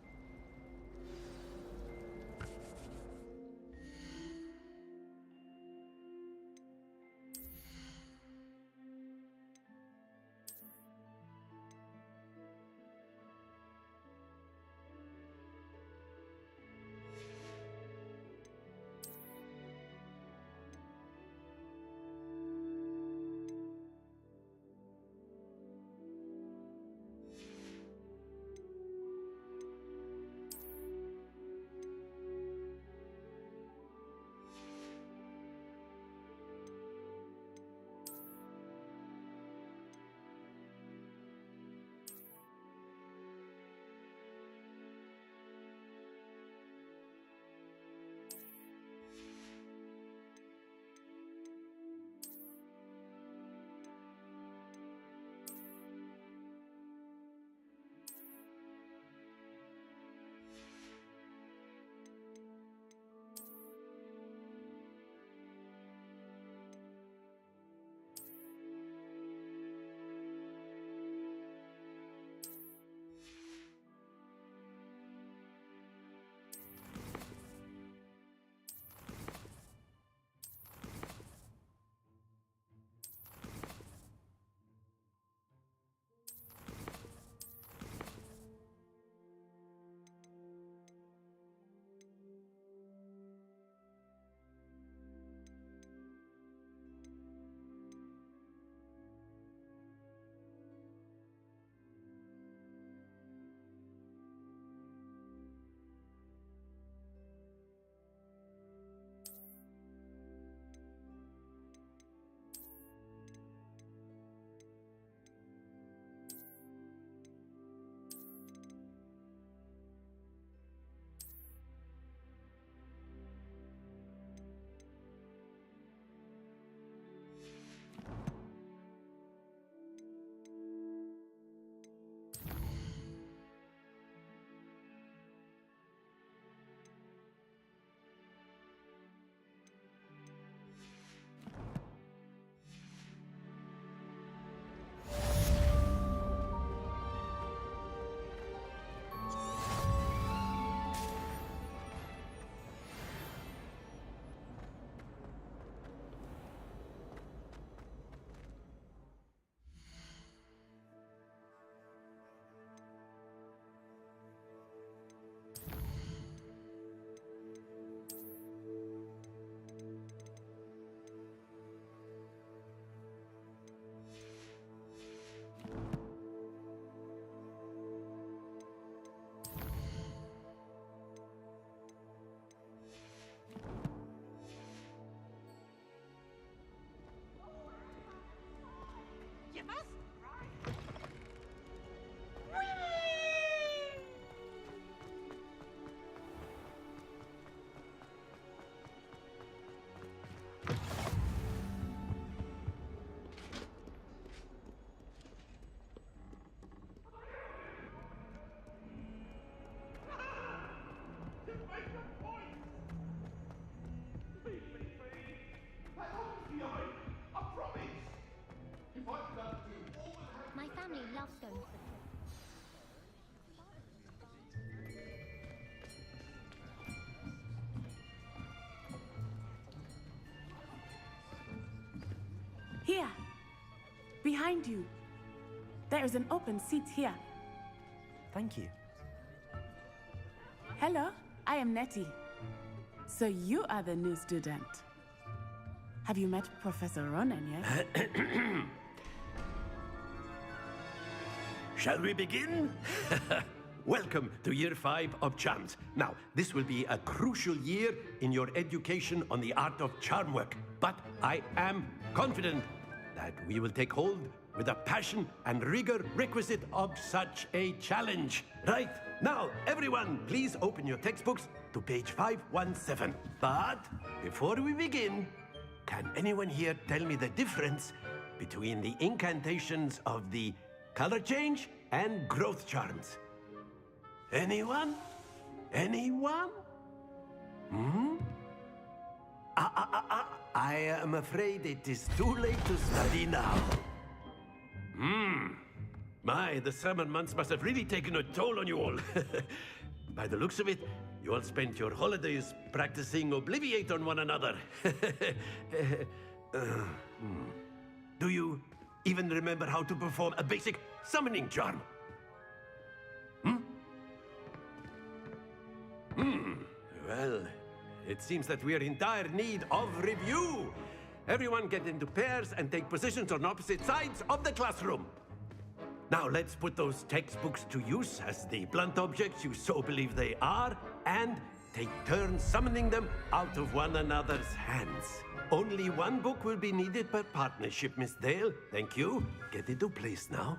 behind you. There is an open seat here. Thank you. Hello, I am Nettie. So you are the new student. Have you met Professor Ronan yet? Shall we begin? Welcome to Year 5 of Charms. Now, this will be a crucial year in your education on the art of charm work. But I am confident that we will take hold with the passion and rigor requisite of such a challenge. Right, now, everyone, please open your textbooks to page 517. But before we begin, can anyone here tell me the difference between the incantations of the color change and growth charms? Anyone? Anyone? I am afraid it is too late to study now. My, the summer months must have really taken a toll on you all. By the looks of it, you all spent your holidays practicing Obliviate on one another. Do you even remember how to perform a basic summoning charm? Well, it seems that we are in dire need of review. Everyone get into pairs and take positions on opposite sides of the classroom. Now let's put those textbooks to use as the blunt objects you so believe they are, and take turns summoning them out of one another's hands. Only one book will be needed per partnership, Miss Dale. Thank you. Get into place now.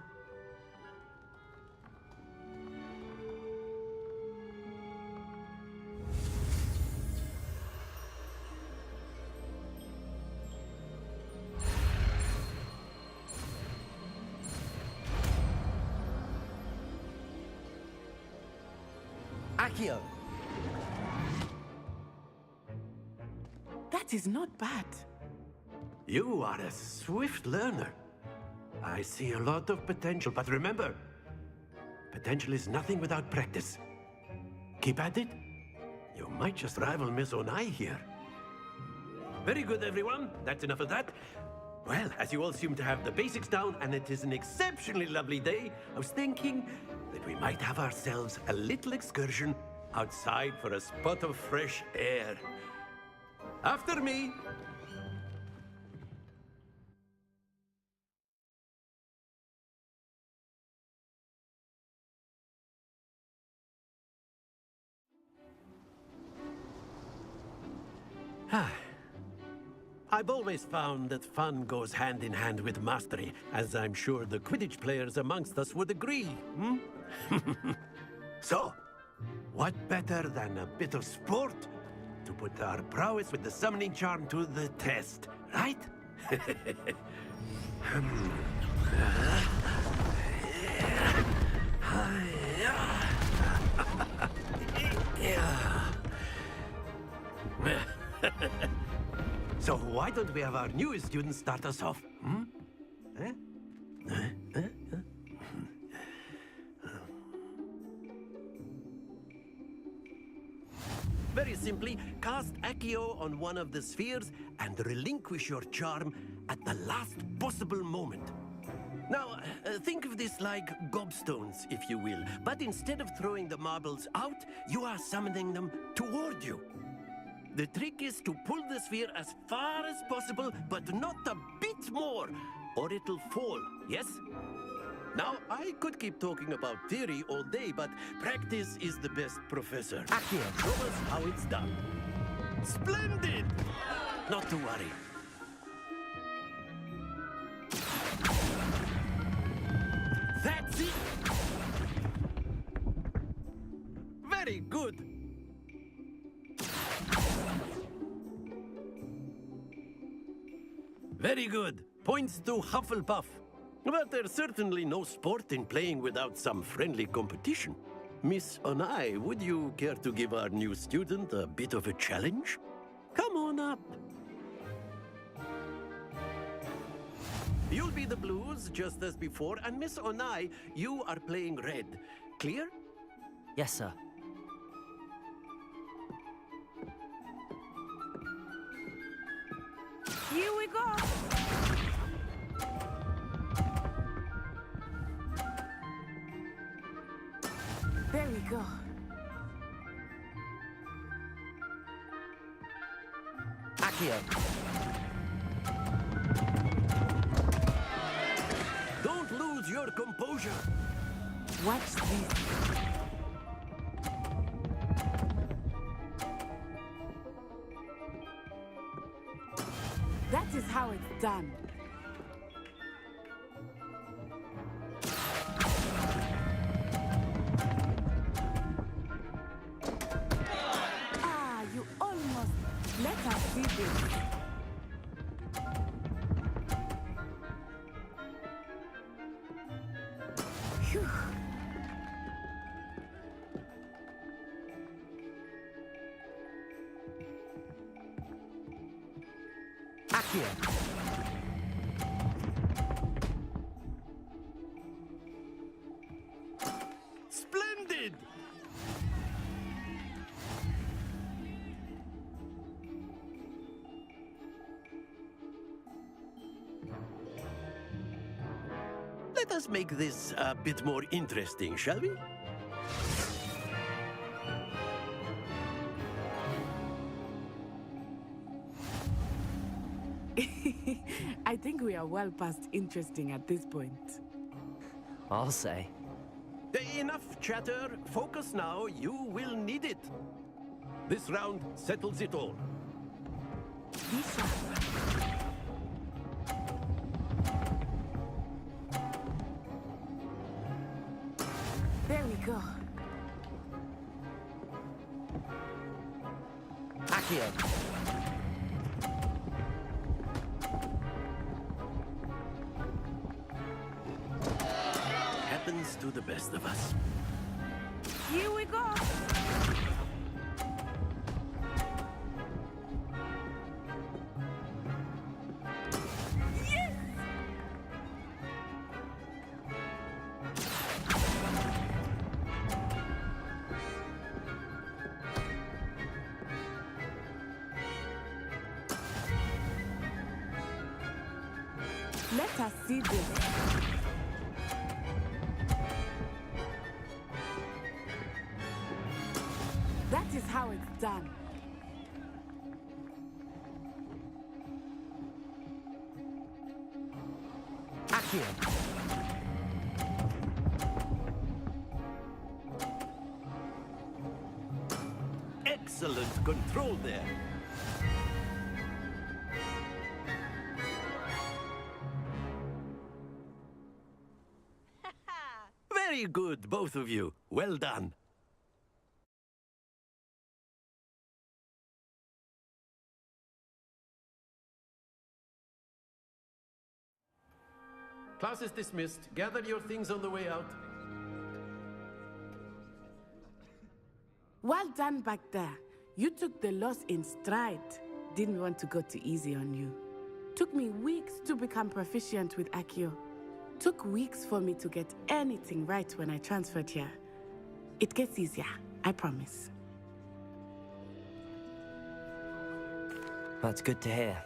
Accio! That is not bad. You are a swift learner. I see a lot of potential, but remember, potential is nothing without practice. Keep at it. You might just rival Miss Onai here. Very good, everyone. That's enough of that. Well, as you all seem to have the basics down, and it is an exceptionally lovely day, I was thinking that we might have ourselves a little excursion outside for a spot of fresh air. After me. I've always found that fun goes hand in hand with mastery, as I'm sure the Quidditch players amongst us would agree. So, what better than a bit of sport to put our prowess with the summoning charm to the test, right? So why don't we have our newest student start us off? Very simply, cast Accio on one of the spheres and relinquish your charm at the last possible moment. Now, think of this like gobstones, if you will, but instead of throwing the marbles out, you are summoning them toward you. The trick is to pull the sphere as far as possible, but not a bit more, or it'll fall, yes? Now, I could keep talking about theory all day, but practice is the best professor. Accio, show us how it's done. Splendid! Not to worry. That's it! Very good! Very good. Points to Hufflepuff. But there's certainly no sport in playing without some friendly competition. Miss Onai, would you care to give our new student a bit of a challenge? Come on up. You'll be the blues, just as before, and Miss Onai, you are playing red. Clear? Yes, sir. Here we go. go. Accio. Don't lose your composure. Watch this. That is how it's done. Ah, you almost. Let us see this. Phew. Accio. Splendid! Let us make this a bit more interesting, shall we? I think we are well past interesting at this point. I'll say. Enough chatter. Focus now. You will need it. This round settles it all. Lisa. There we go. Accio. Happens to the best of us. Here we go. Yes! Let us see this. That is how it's done. Accio. Excellent control there. Very good, both of you. Well done. Class is dismissed. Gather your things on the way out. Well done back there. You took the loss in stride. Didn't want to go too easy on you. Took me weeks to become proficient with Accio. Took weeks for me to get anything right when I transferred here. It gets easier, I promise. That's good to hear.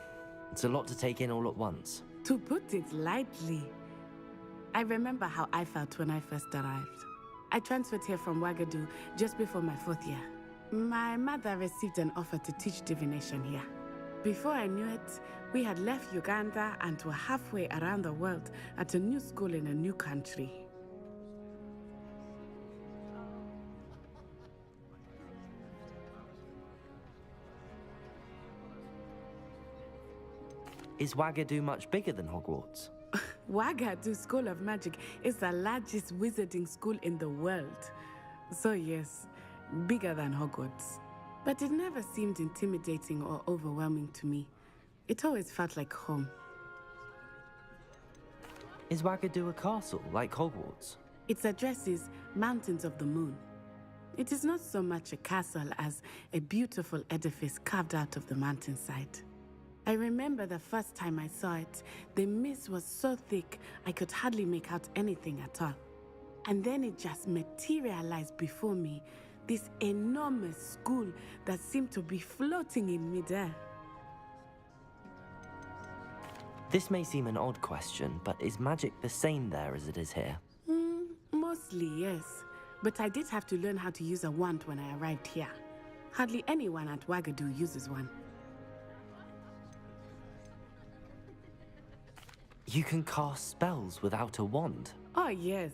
It's a lot to take in all at once. To put it lightly, I remember how I felt when I first arrived. I transferred here from Wagadu just before my 4th year. My mother received an offer to teach divination here. Before I knew it, we had left Uganda and were halfway around the world at a new school in a new country. Is Wagadu much bigger than Hogwarts? Wagadu School of Magic is the largest wizarding school in the world. So yes, bigger than Hogwarts. But it never seemed intimidating or overwhelming to me. It always felt like home. Is Wagadu a castle, like Hogwarts? Its address is Mountains of the Moon. It is not so much a castle as a beautiful edifice carved out of the mountainside. I remember the first time I saw it, the mist was so thick I could hardly make out anything at all. And then it just materialized before me, this enormous school that seemed to be floating in midair. This may seem an odd question, but is magic the same there as it is here? Mostly, yes. But I did have to learn how to use a wand when I arrived here. Hardly anyone at Wagadu uses one. You can cast spells without a wand? Oh, yes.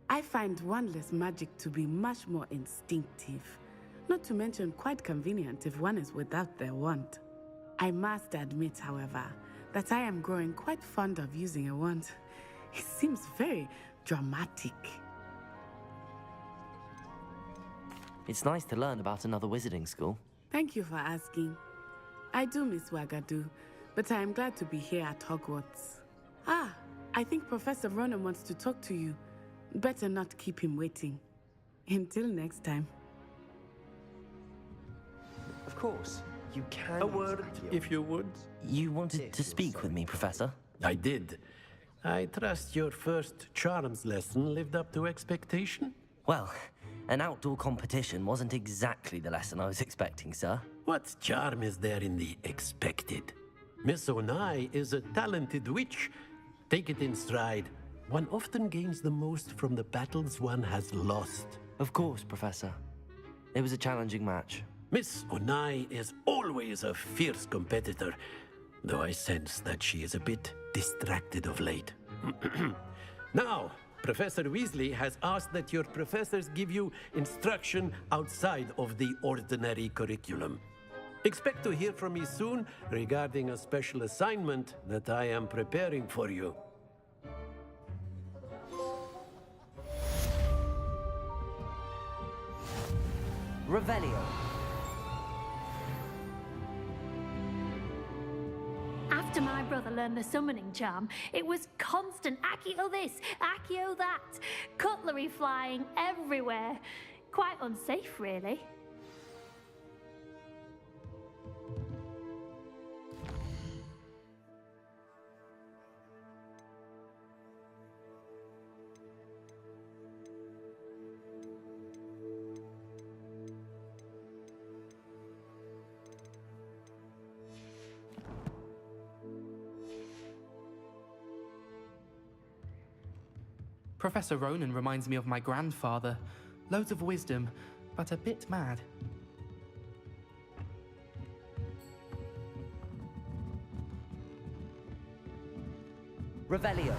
I find wandless magic to be much more instinctive. Not to mention quite convenient if one is without their wand. I must admit, however, that I am growing quite fond of using a wand. It seems very dramatic. It's nice to learn about another wizarding school. Thank you for asking. I do miss Wagadu, but I am glad to be here at Hogwarts. Ah, I think Professor Ronan wants to talk to you. Better not keep him waiting. Until next time. Of course, you can. A word, if you would. You wanted to speak with me, Professor? I did. I trust your first charms lesson lived up to expectation? Well, an outdoor competition wasn't exactly the lesson I was expecting, sir. What charm is there in the expected? Miss Onai is a talented witch. Take it in stride. One often gains the most from the battles one has lost. Of course, Professor. It was a challenging match. Miss Onai is always a fierce competitor, though I sense that she is a bit distracted of late. Now, Professor Weasley has asked that your professors give you instruction outside of the ordinary curriculum. Expect to hear from me soon regarding a special assignment that I am preparing for you. Revelio. After my brother learned the summoning charm, it was constant Accio this, Accio that, cutlery flying everywhere. Quite unsafe, really. Professor Ronan reminds me of my grandfather. Loads of wisdom, but a bit mad. Revelio.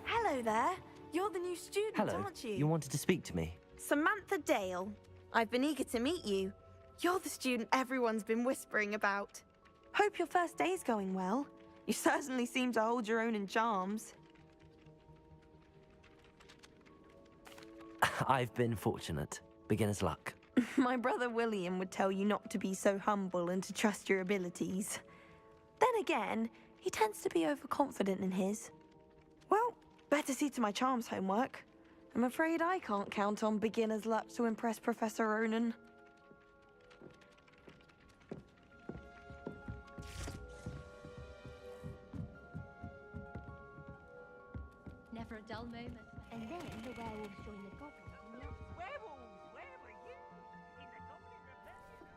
Hello there. You're the new student, Hello. aren't you? You wanted to speak to me? Samantha Dale. I've been eager to meet you. You're the student everyone's been whispering about. Hope your first day's going well. You certainly seem to hold your own in charms. I've been fortunate. Beginner's luck. My brother William would tell you not to be so humble and to trust your abilities. Then again, he tends to be overconfident in his. Well, better see to my charms homework. I'm afraid I can't count on beginner's luck to impress Professor Ronan. Never a dull moment. And then the werewolves join the goblins in the office. Werewolves, where were you? In the Goblin Rebellion.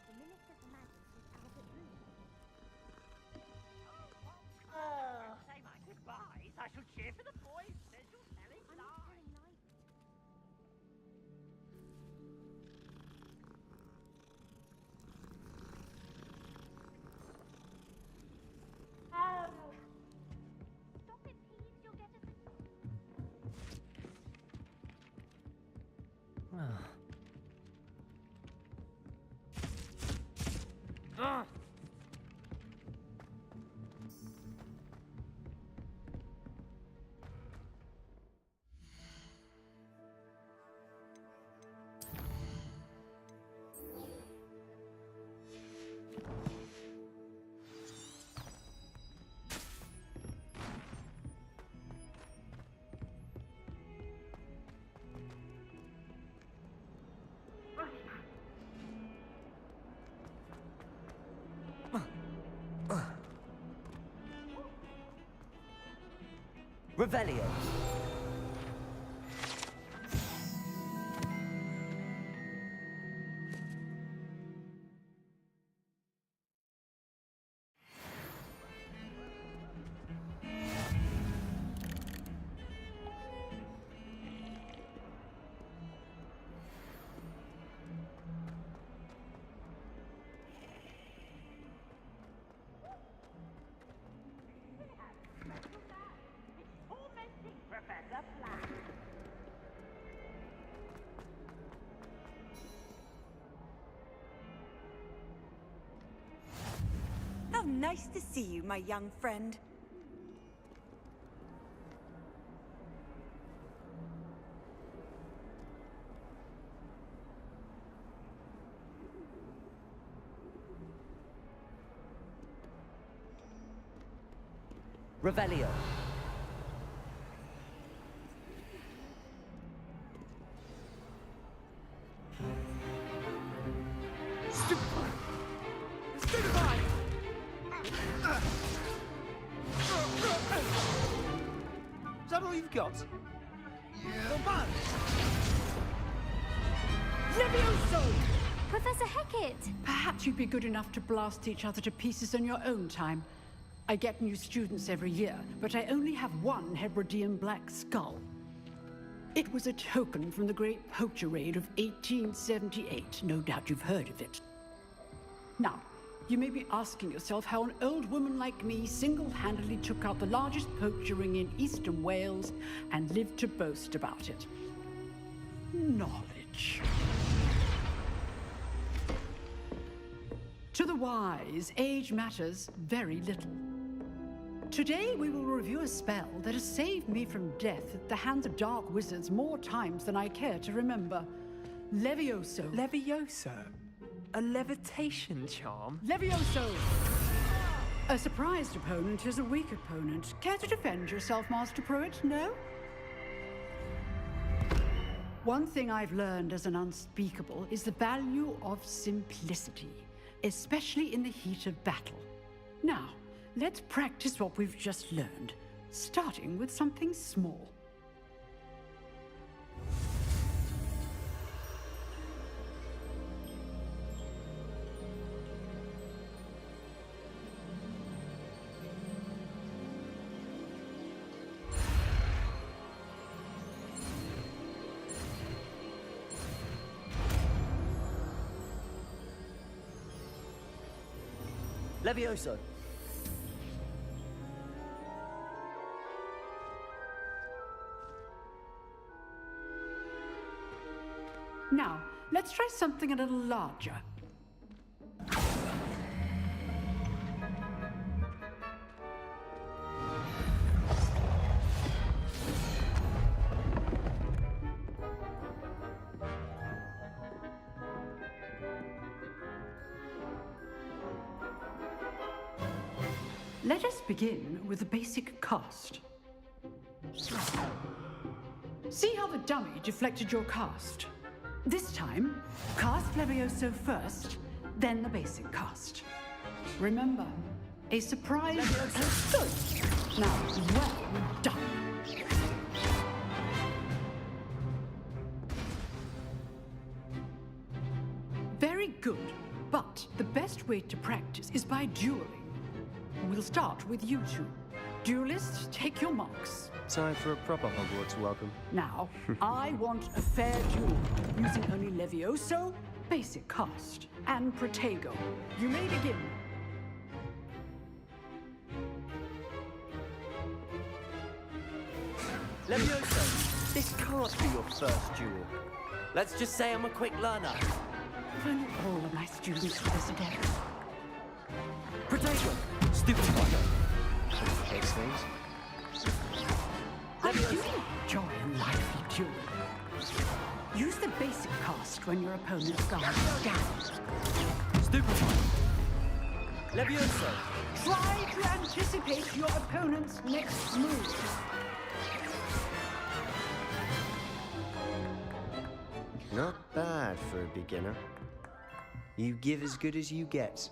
The Minister's Magic is Albert Blue. Say my goodbyes. I shall cheer for the boys. Says you're telling lies. Stop it, please. You'll get us. Revelio. Nice to see you, my young friend. Revelio. Stupefy! Is that all you've got? Yeah. Levioso! Professor Hecat! Perhaps you'd be good enough to blast each other to pieces on your own time. I get new students every year, but I only have one Hebridean black skull. It was a token from the Great Poacher Raid of 1878. No doubt you've heard of it. Now, you may be asking yourself how an old woman like me single-handedly took out the largest poacher ring in eastern Wales and lived to boast about it. Knowledge. To the wise, age matters very little. Today we will review a spell that has saved me from death at the hands of dark wizards more times than I care to remember. Levioso. Levioso? A levitation charm? Levioso! A surprised opponent is a weak opponent. Care to defend yourself, Master Pruitt? No? One thing I've learned as an unspeakable is the value of simplicity, especially in the heat of battle. Now, let's practice what we've just learned, starting with something small. Levioso. Now, let's try something a little larger. Let us begin with the basic cast. See how the dummy deflected your cast? This time, cast Levioso first, then the basic cast. Remember, a surprise... Good. Now, well done. Very good, but the best way to practice is by dueling. We'll start with you two. Duelists, take your marks. Time for a proper Hogwarts welcome. Now, I want a fair duel, using only Levioso, basic cast, and Protego. You may begin. Levioso. This can't be your first duel. Let's just say I'm a quick learner. If only all of my students were this adept. Protego. Stupefy. Complicates things. I do enjoy a lively duel. Use the basic cast when your opponent's guard is down. Stupefy. Levioso. Try to anticipate your opponent's next move. Not bad for a beginner. You give as good as you get.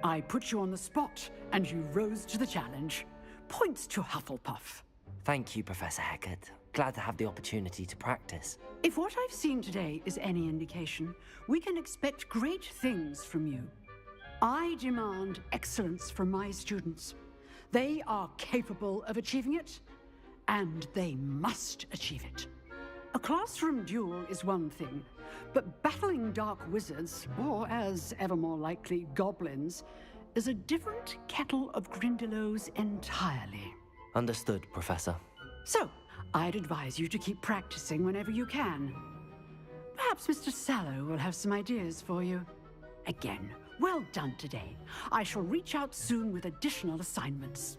I put you on the spot, and you rose to the challenge. Points to Hufflepuff. Thank you, Professor Hecat. Glad to have the opportunity to practice. If what I've seen today is any indication, we can expect great things from you. I demand excellence from my students. They are capable of achieving it, and they must achieve it. A classroom duel is one thing, but battling dark wizards, or as ever more likely, goblins, is a different kettle of Grindylows entirely. Understood, Professor. So, I'd advise you to keep practicing whenever you can. Perhaps Mr. Sallow will have some ideas for you. Again, well done today. I shall reach out soon with additional assignments.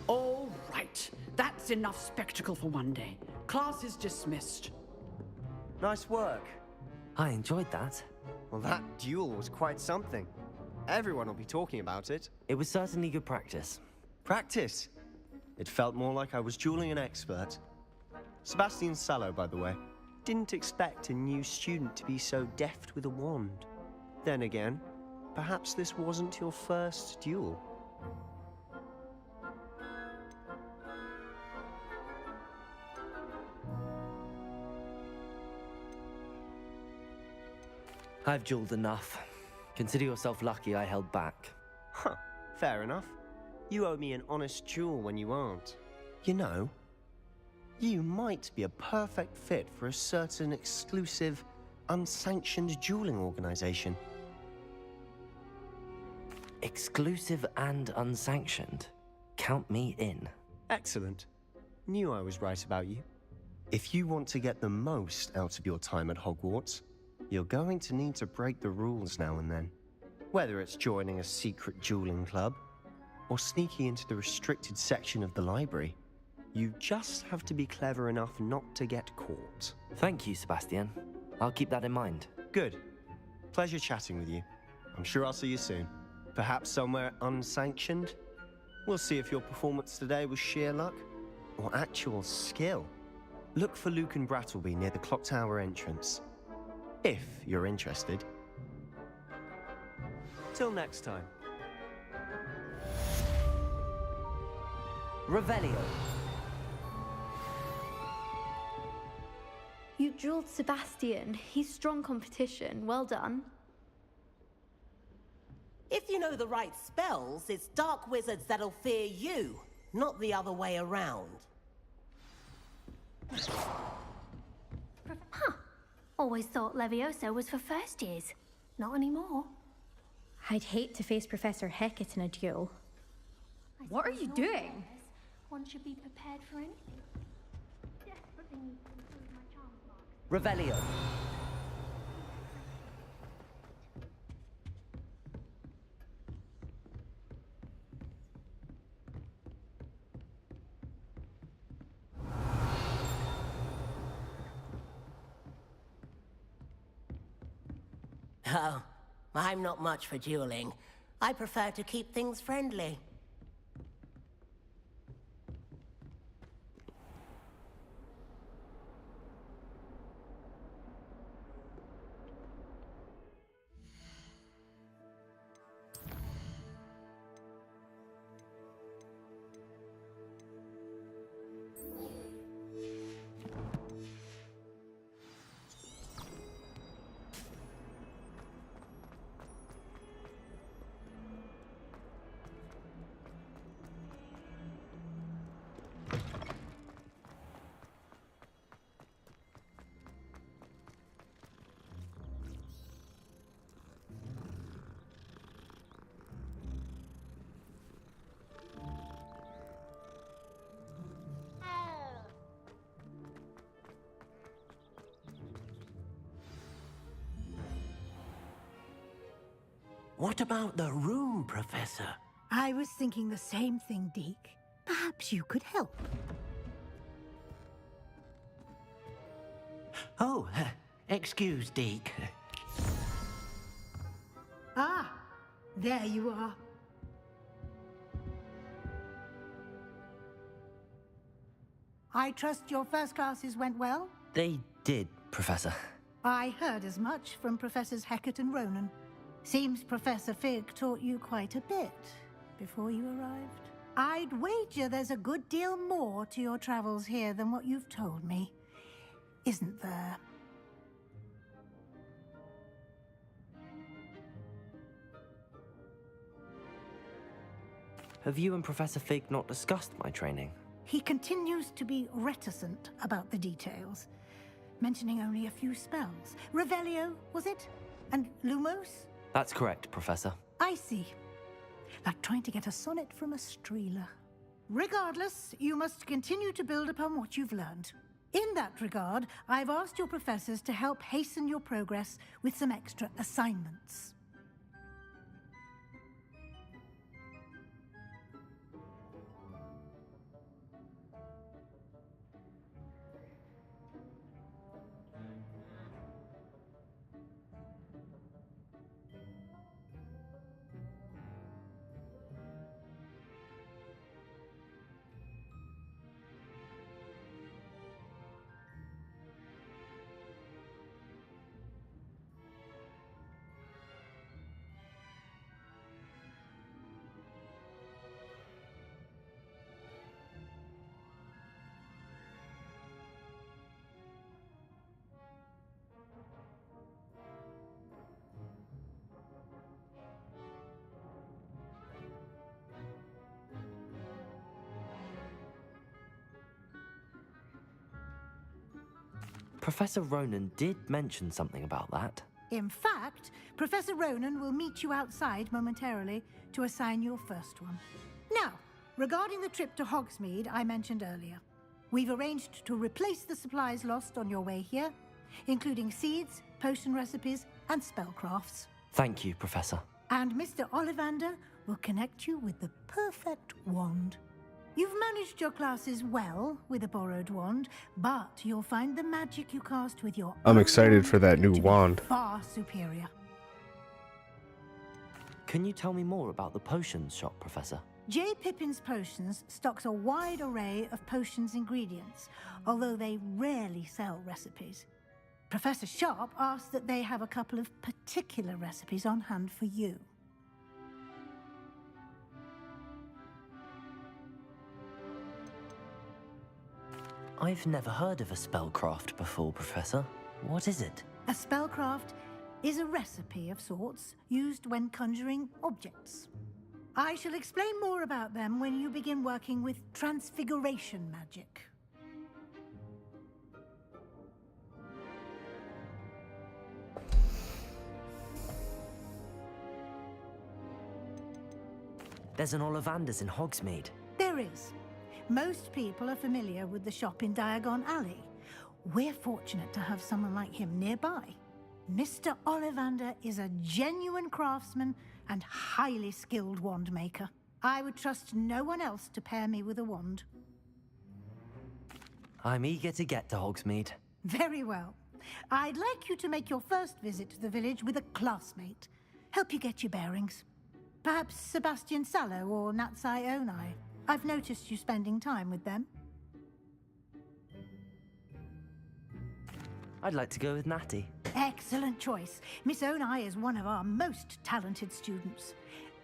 All right, that's enough spectacle for one day. Class is dismissed. Nice work. I enjoyed that. Well, that duel was quite something. Everyone will be talking about it. It was certainly good practice. Practice? It felt more like I was dueling an expert. Sebastian Sallow, by the way. Didn't expect a new student to be so deft with a wand. Then again, perhaps this wasn't your first duel. I've dueled enough. Consider yourself lucky I held back. Huh, fair enough. You owe me an honest duel when you aren't. You know, you might be a perfect fit for a certain exclusive, unsanctioned dueling organization. Exclusive and unsanctioned. Count me in. Excellent. Knew I was right about you. If you want to get the most out of your time at Hogwarts, you're going to need to break the rules now and then. Whether it's joining a secret dueling club, or sneaking into the restricted section of the library, you just have to be clever enough not to get caught. Thank you, Sebastian. I'll keep that in mind. Good. Pleasure chatting with you. I'm sure I'll see you soon. Perhaps somewhere unsanctioned? We'll see if your performance today was sheer luck or actual skill. Look for Luke and Brattleby near the clock tower entrance. If you're interested. Till next time. Revelio. You dueled Sebastian. He's strong competition. Well done. If you know the right spells, it's dark wizards that'll fear you, not the other way around. Huh. Always thought Levioso was for first years. Not anymore. I'd hate to face Professor Hecat in a duel. What are you doing? One should be prepared for anything. Desperately need to improve my charm block. Revelio. Oh, I'm not much for dueling. I prefer to keep things friendly. What about the room, Professor? I was thinking the same thing, Deke. Perhaps you could help. Oh, excuse, Deke. Ah, there you are. I trust your first classes went well? They did, Professor. I heard as much from Professors Hecat and Ronan. Seems Professor Fig taught you quite a bit before you arrived. I'd wager there's a good deal more to your travels here than what you've told me. Isn't there? Have you and Professor Fig not discussed my training? He continues to be reticent about the details, mentioning only a few spells. Revelio, was it? And Lumos? That's correct, Professor. I see. Like trying to get a sonnet from a streeler. regardless, you must continue to build upon what you've learned. In that regard, I've asked your professors to help hasten your progress with some extra assignments. Professor Ronan did mention something about that. In fact, Professor Ronan will meet you outside momentarily to assign your first one. Now, regarding the trip to Hogsmeade I mentioned earlier, we've arranged to replace the supplies lost on your way here, including seeds, potion recipes, and spellcrafts. Thank you, Professor. And Mr. Ollivander will connect you with the perfect wand. You've managed your classes well with a borrowed wand, but you'll find the magic you cast with your I'm own excited wand for that new to be wand. far superior. Can you tell me more about the potions shop, Professor? J. Pippin's Potions stocks a wide array of potions ingredients, although they rarely sell recipes. Professor Sharp asked that they have a couple of particular recipes on hand for you. I've never heard of a spellcraft before, Professor. What is it? A spellcraft is a recipe of sorts used when conjuring objects. I shall explain more about them when you begin working with transfiguration magic. There's an Ollivander's in Hogsmeade. There is. Most people are familiar with the shop in Diagon Alley. We're fortunate to have someone like him nearby. Mr. Ollivander is a genuine craftsman and highly skilled wand maker. I would trust no one else to pair me with a wand. I'm eager to get to Hogsmeade. Very well. I'd like you to make your first visit to the village with a classmate. Help you get your bearings. Perhaps Sebastian Sallow or Natsai Onai. I've noticed you spending time with them. I'd like to go with Natty. Excellent choice. Miss Onai is one of our most talented students.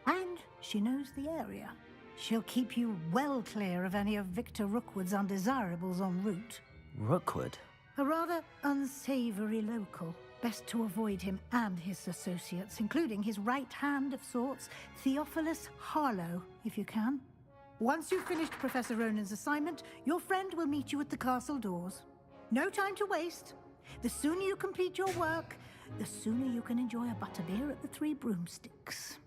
And she knows the area. She'll keep you well clear of any of Victor Rookwood's undesirables en route. Rookwood? A rather unsavory local. Best to avoid him and his associates, including his right hand of sorts, Theophilus Harlow, if you can. Once you've finished Professor Ronan's assignment, your friend will meet you at the castle doors. No time to waste. The sooner you complete your work, the sooner you can enjoy a butterbeer at the Three Broomsticks.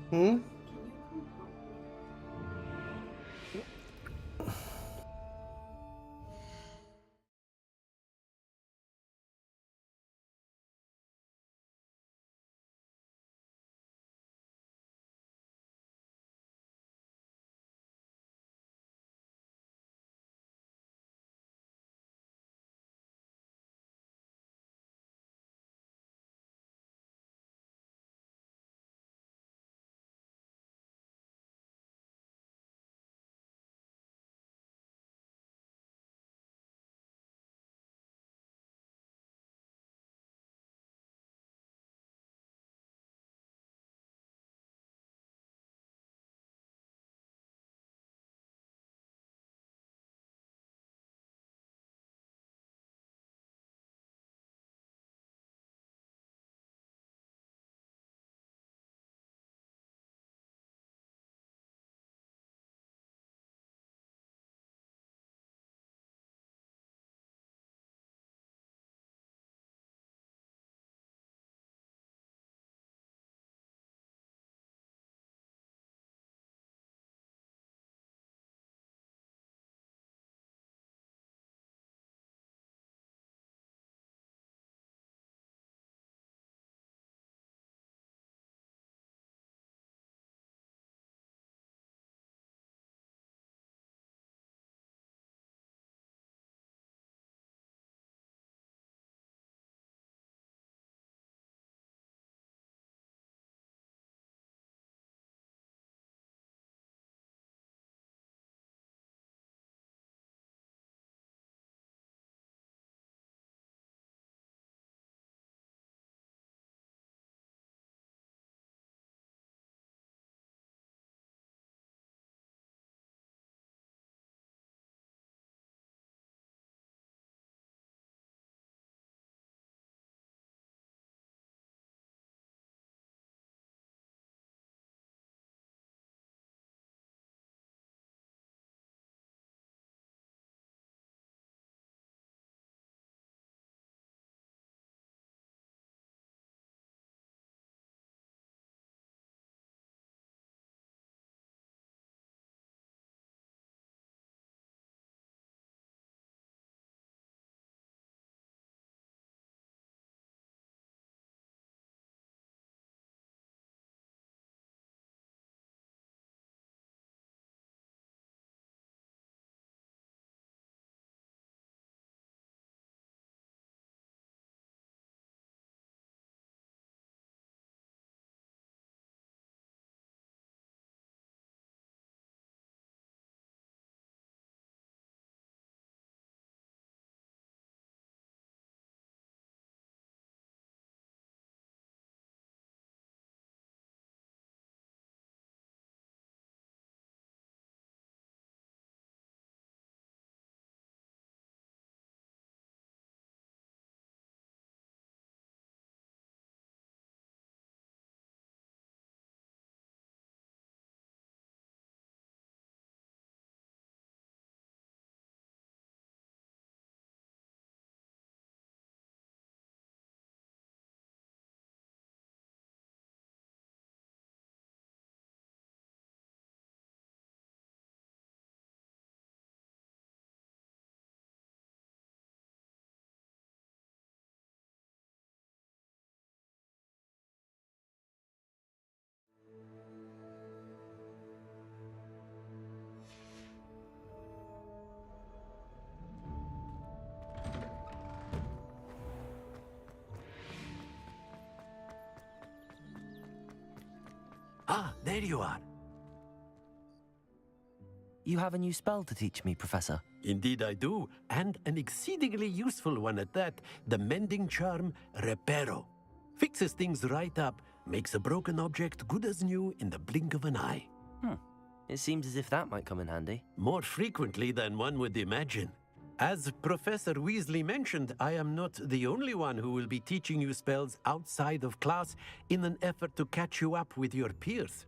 Hmm? Ah, there you are. You have a new spell to teach me, Professor. Indeed I do, and an exceedingly useful one at that. The mending charm, Reparo. Fixes things right up, makes a broken object good as new in the blink of an eye. It seems as if that might come in handy. More frequently than one would imagine. As Professor Weasley mentioned, I am not the only one who will be teaching you spells outside of class in an effort to catch you up with your peers.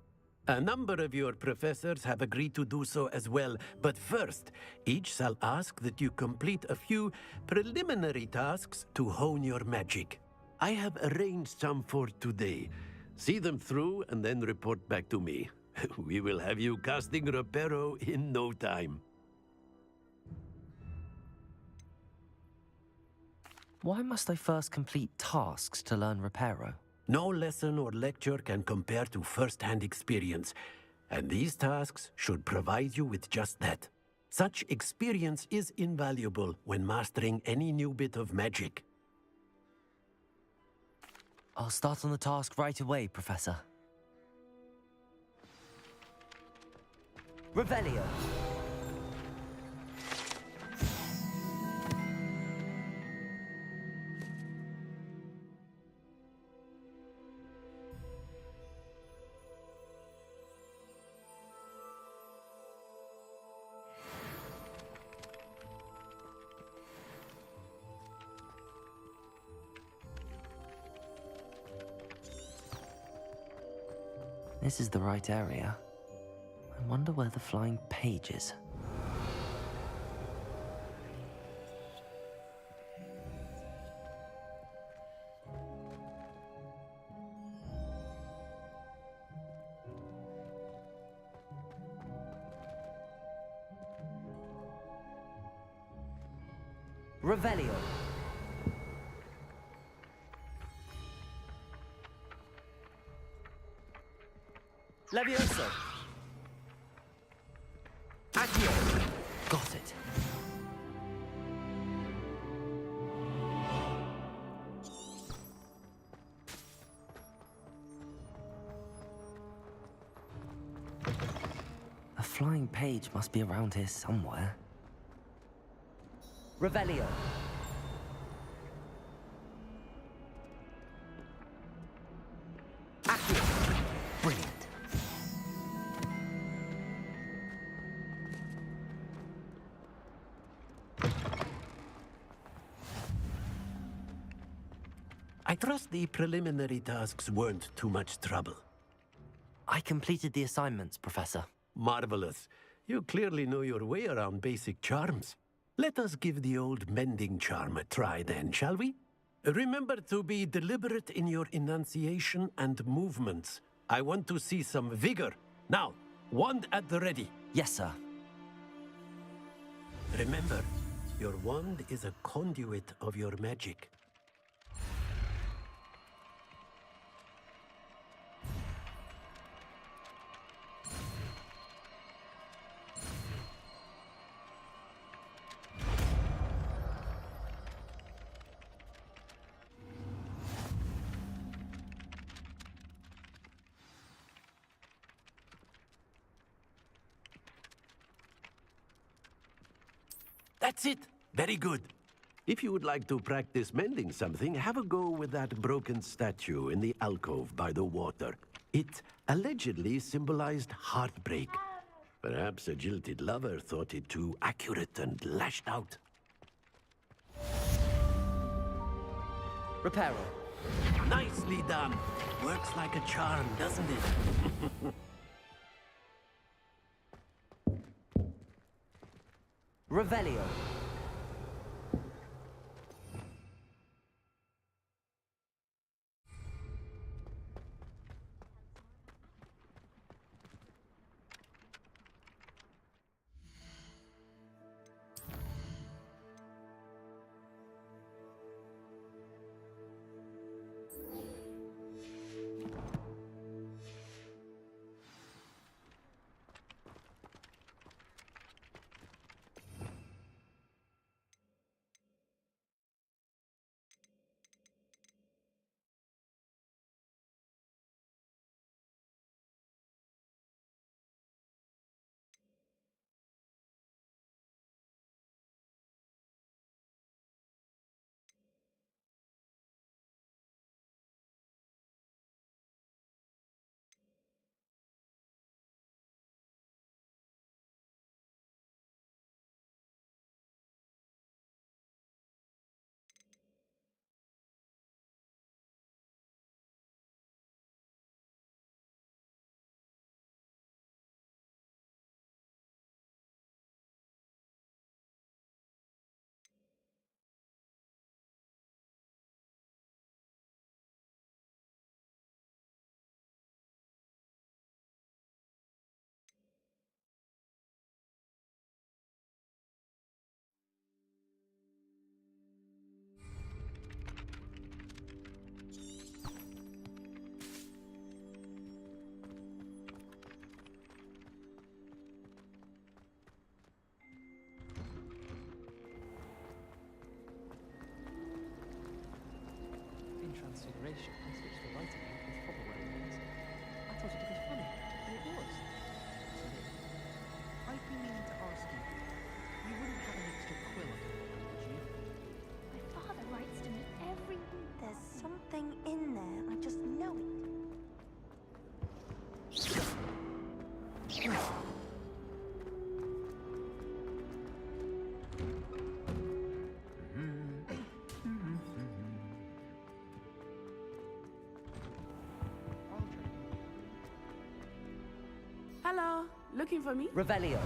A number of your professors have agreed to do so as well, but first, each shall ask that you complete a few preliminary tasks to hone your magic. I have arranged some for today. See them through and then report back to me. We will have you casting Reparo in no time. Why must I first complete tasks to learn Reparo? No lesson or lecture can compare to first-hand experience, and these tasks should provide you with just that. Such experience is invaluable when mastering any new bit of magic. I'll start on the task right away, Professor. Revelio. This is the right area. I wonder where the flying page is. Revelio. Levioso. Accio. Got it. A flying page must be around here somewhere. Revelio. Accio. Brilliant. I trust the preliminary tasks weren't too much trouble. I completed the assignments, Professor. Marvelous. You clearly know your way around basic charms. Let us give the old mending charm a try then, shall we? Remember to be deliberate in your enunciation and movements. I want to see some vigor. Now, wand at the ready. Yes, sir. Remember, your wand is a conduit of your magic. That's it. Very good. If you would like to practice mending something, have a go with that broken statue in the alcove by the water. It allegedly symbolized heartbreak. Perhaps a jilted lover thought it too accurate and lashed out. Reparo. Nicely done. Works like a charm, doesn't it? Revelio. Hello, looking for me? Revelio.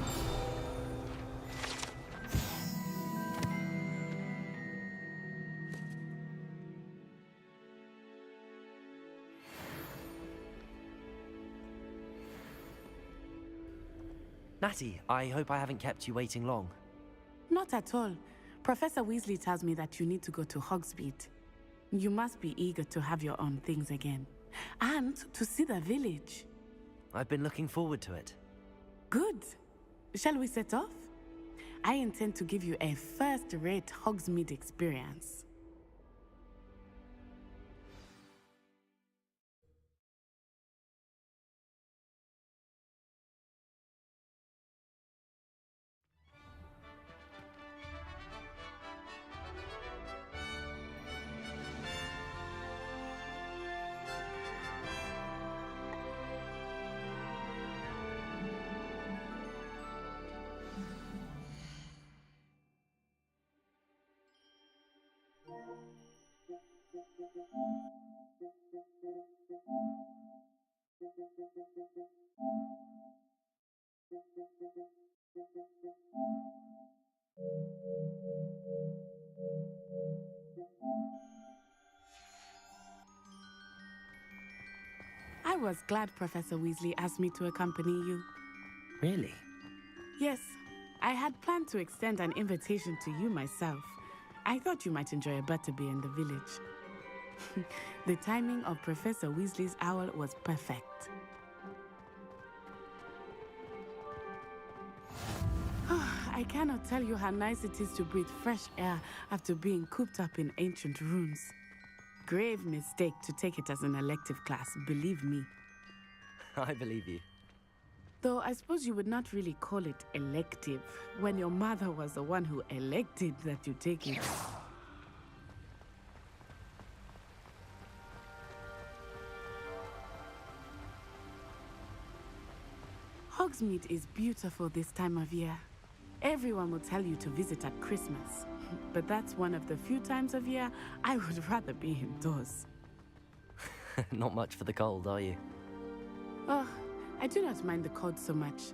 Natty, I hope I haven't kept you waiting long. Not at all. Professor Weasley tells me that you need to go to Hogsmeade. You must be eager to have your own things again. And to see the village. I've been looking forward to it. Good. Shall we set off? I intend to give you a first-rate Hogsmeade experience. I was glad Professor Weasley asked me to accompany you. Really? Yes, I had planned to extend an invitation to you myself. I thought you might enjoy a butterbeer in the village. The timing of Professor Weasley's owl was perfect. I cannot tell you how nice it is to breathe fresh air after being cooped up in ancient rooms. Grave mistake to take it as an elective class, believe me. I believe you. Though I suppose you would not really call it elective when your mother was the one who elected that you take it. Hogsmeade is beautiful this time of year. Everyone will tell you to visit at Christmas, but that's one of the few times of year I would rather be indoors. Not much for the cold, are you? Oh, I do not mind the cold so much,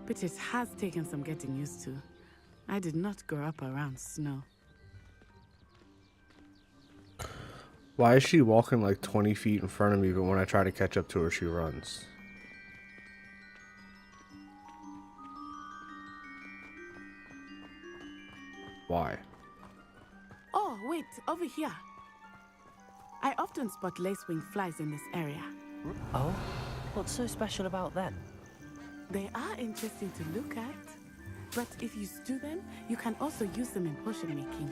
but it has taken some getting used to. I did not grow up around snow. Why is she walking like 20 feet in front of me, but when I try to catch up to her, she runs? Why? Oh, wait, over here. I often spot lacewing flies in this area. Oh? What's so special about them? They are interesting to look at, but if you stew them, you can also use them in potion making.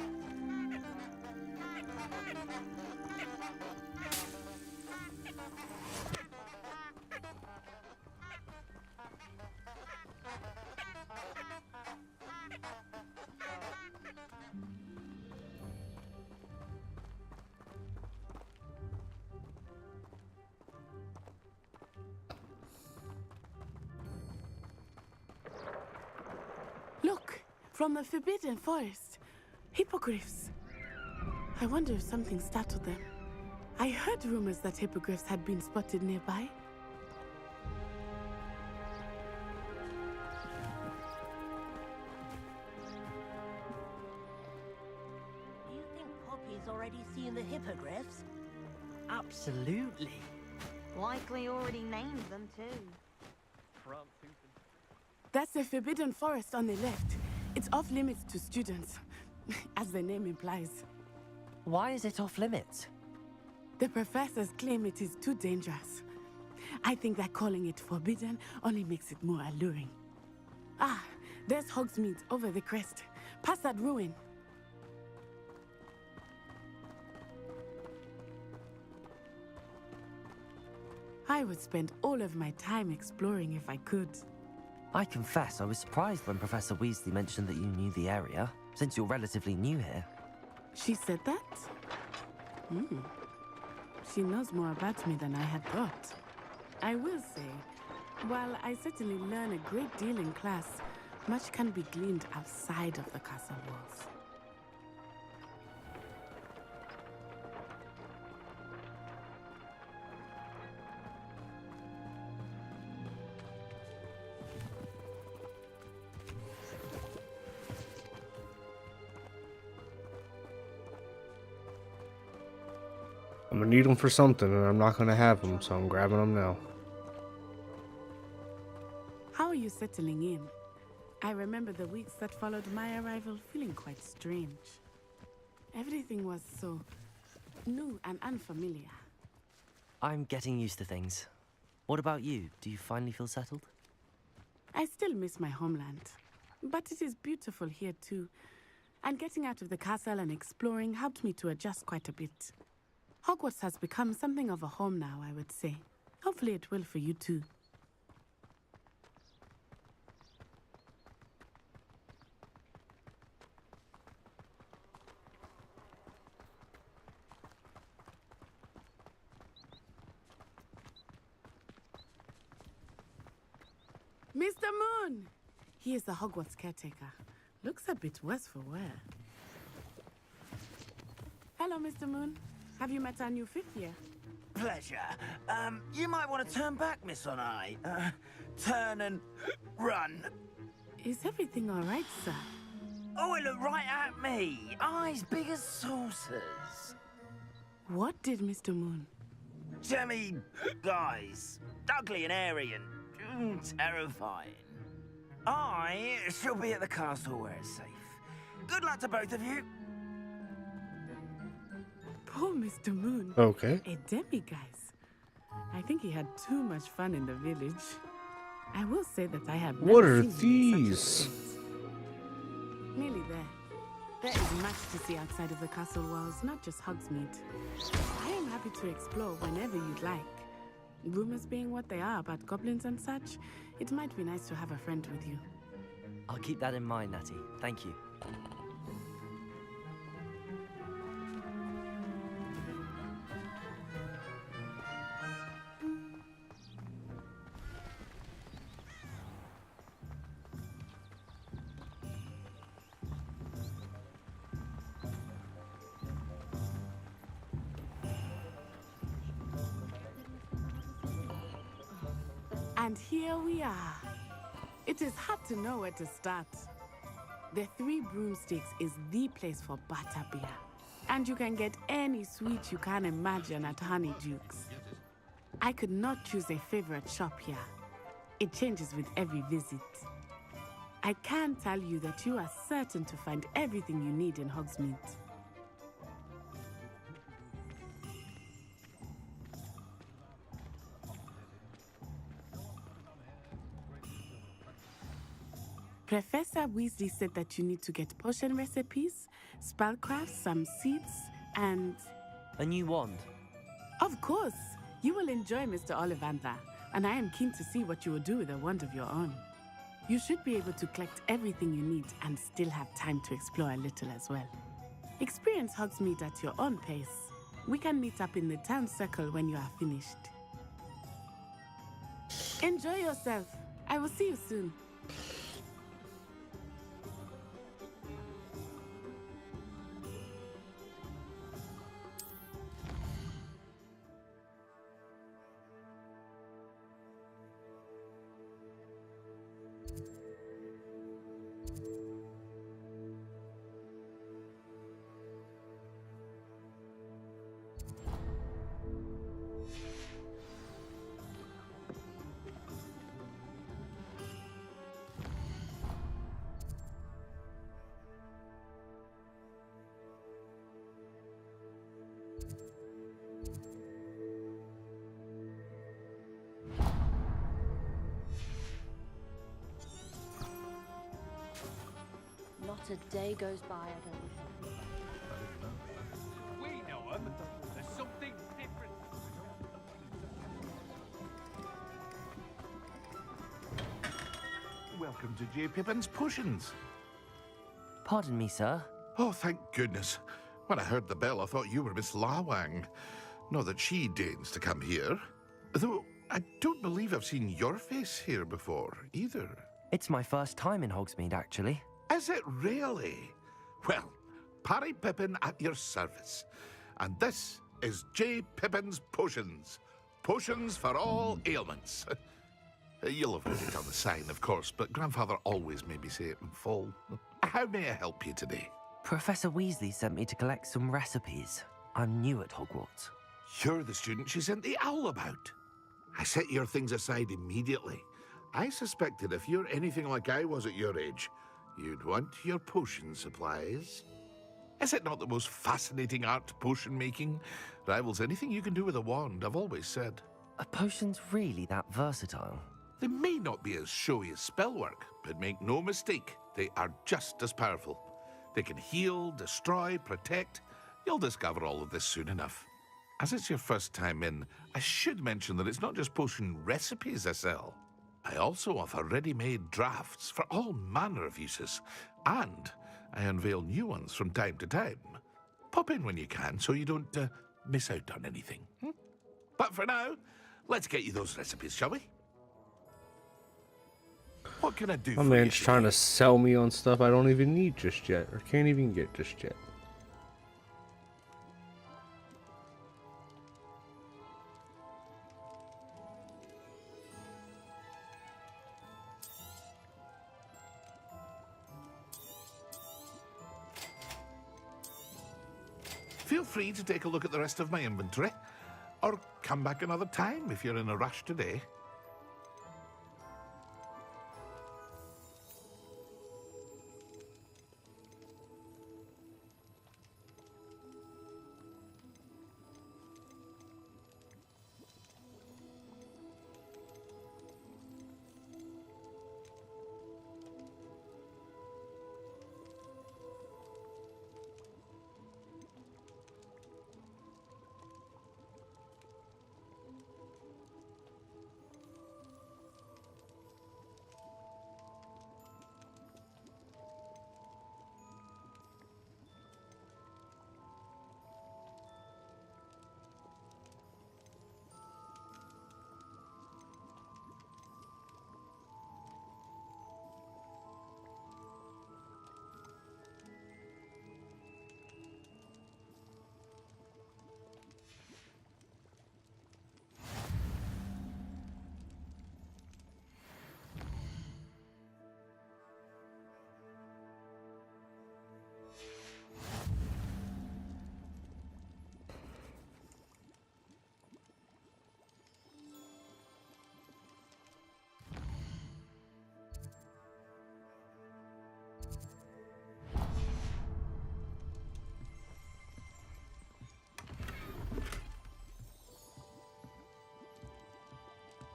Look, from the Forbidden Forest. Hippogriffs. I wonder if something startled them. I heard rumors that hippogriffs had been spotted nearby. Do you think Poppy's already seen the hippogriffs? Absolutely. Likely already named them too. That's the Forbidden Forest on the left. It's off limits to students, as the name implies. Why is it off limits? The professors claim it is too dangerous. I think that calling it forbidden only makes it more alluring. Ah, there's Hogsmeade over the crest. Past that ruin. I would spend all of my time exploring if I could. I confess I was surprised when Professor Weasley mentioned that you knew the area, since you're relatively new here. She said that? She knows more about me than I had thought. I will say, while I certainly learn a great deal in class, much can be gleaned outside of the castle walls. gonna need them for something, and I'm not gonna have them, so I'm grabbing them now. How are you settling in? I remember the weeks that followed my arrival feeling quite strange. Everything was so new and unfamiliar. I'm getting used to things. What about you? Do you finally feel settled? I still miss my homeland, but it is beautiful here too. And getting out of the castle and exploring helped me to adjust quite a bit. Hogwarts has become something of a home now, I would say. Hopefully it will for you too. Mr. Moon! He is the Hogwarts caretaker. Looks a bit worse for wear. Hello, Mr. Moon. Have you met our new fifth year? Pleasure. You might want to turn back, Miss Onai. Turn and run. Is everything all right, sir? Oh, it looked right at me. Eyes big as saucers. What did Mr. Moon? Jemmy guys. Ugly and airy and terrifying. I shall be at the castle where it's safe. Good luck to both of you. Poor Mr. Moon. Okay. A demiguise. I think he had too much fun in the village. I will say that I have never What are seen him in such a these? state. Nearly there. There is much to see outside of the castle walls, not just Hogsmeade. I am happy to explore whenever you'd like. Rumors being what they are about goblins and such, it might be nice to have a friend with you. I'll keep that in mind, Natty. Thank you. And here we are. It is hard to know where to start. The Three Broomsticks is the place for butterbeer. And you can get any sweet you can imagine at Honeyduke's. I could not choose a favorite shop here. It changes with every visit. I can tell you that you are certain to find everything you need in Hogsmeade. Professor Weasley said that you need to get potion recipes, spellcraft, some seeds, and... A new wand? Of course! You will enjoy Mr. Ollivander, and I am keen to see what you will do with a wand of your own. You should be able to collect everything you need and still have time to explore a little as well. Experience Hogsmeade at your own pace. We can meet up in the town circle when you are finished. Enjoy yourself. I will see you soon. Not a day goes by I don't. We know him. There's something different. Welcome to J. Pippin's Potions. Pardon me, sir. Oh, thank goodness. When I heard the bell, I thought you were Miss Lawang. Not that she deigns to come here. Though I don't believe I've seen your face here before, either. It's my first time in Hogsmeade, actually. Is it really? Well, Parry Pippin at your service. And this is J. Pippin's Potions. Potions for all ailments. You'll have read it on the sign, of course, but Grandfather always made me say it in full. How may I help you today? Professor Weasley sent me to collect some recipes. I'm new at Hogwarts. You're the student she sent the owl about. I set your things aside immediately. I suspected if you're anything like I was at your age, you'd want your potion supplies. Is it not the most fascinating art, potion making? Rivals anything you can do with a wand, I've always said. Are potions really that versatile? They may not be as showy as spellwork, but make no mistake, they are just as powerful. They can heal, destroy, protect. You'll discover all of this soon enough. As it's your first time in, I should mention that it's not just potion recipes I sell. I also offer ready-made drafts for all manner of uses, and I unveil new ones from time to time. Pop in when you can so you don't miss out on anything. But for now, let's get you those recipes, shall we? What can I do My for man's you? trying to sell me on stuff I don't even need just yet, or can't even get just yet. Feel free to take a look at the rest of my inventory, or come back another time if you're in a rush today.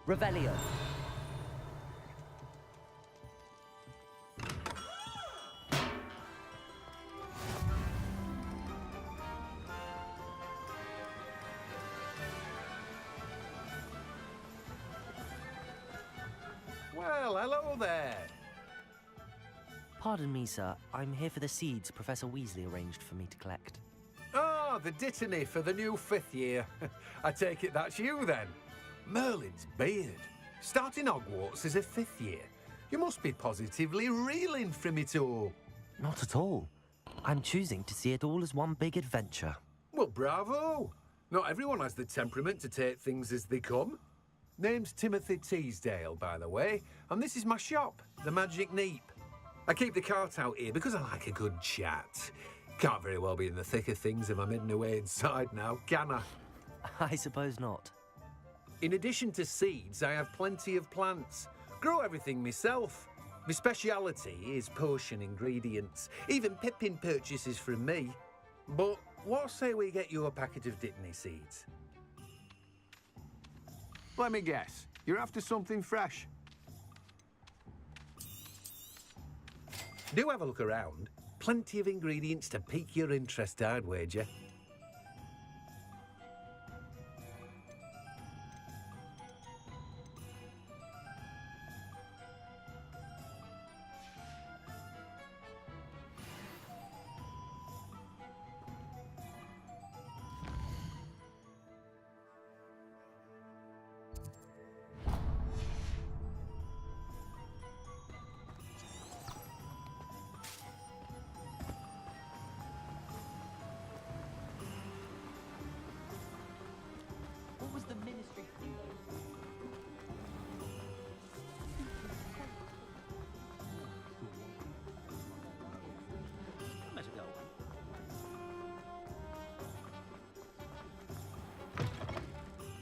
Revelio. Well, hello there. Pardon me, sir. I'm here for the seeds Professor Weasley arranged for me to collect. Oh, the dittany for the new 5th year. I take it that's you then. Merlin's beard. Starting Hogwarts as a 5th year. You must be positively reeling from it all. Not at all. I'm choosing to see it all as one big adventure. Well, bravo. Not everyone has the temperament to take things as they come. Name's Timothy Teasdale, by the way, and this is my shop, the Magic Neep. I keep the cart out here because I like a good chat. Can't very well be in the thick of things if I'm hidden away inside now, can I? I suppose not. In addition to seeds, I have plenty of plants. Grow everything myself. My speciality is potion ingredients. Even Pippin purchases from me. But what say we get you a packet of Dittany seeds? Let me guess. You're after something fresh. Do have a look around. Plenty of ingredients to pique your interest, I'd wager.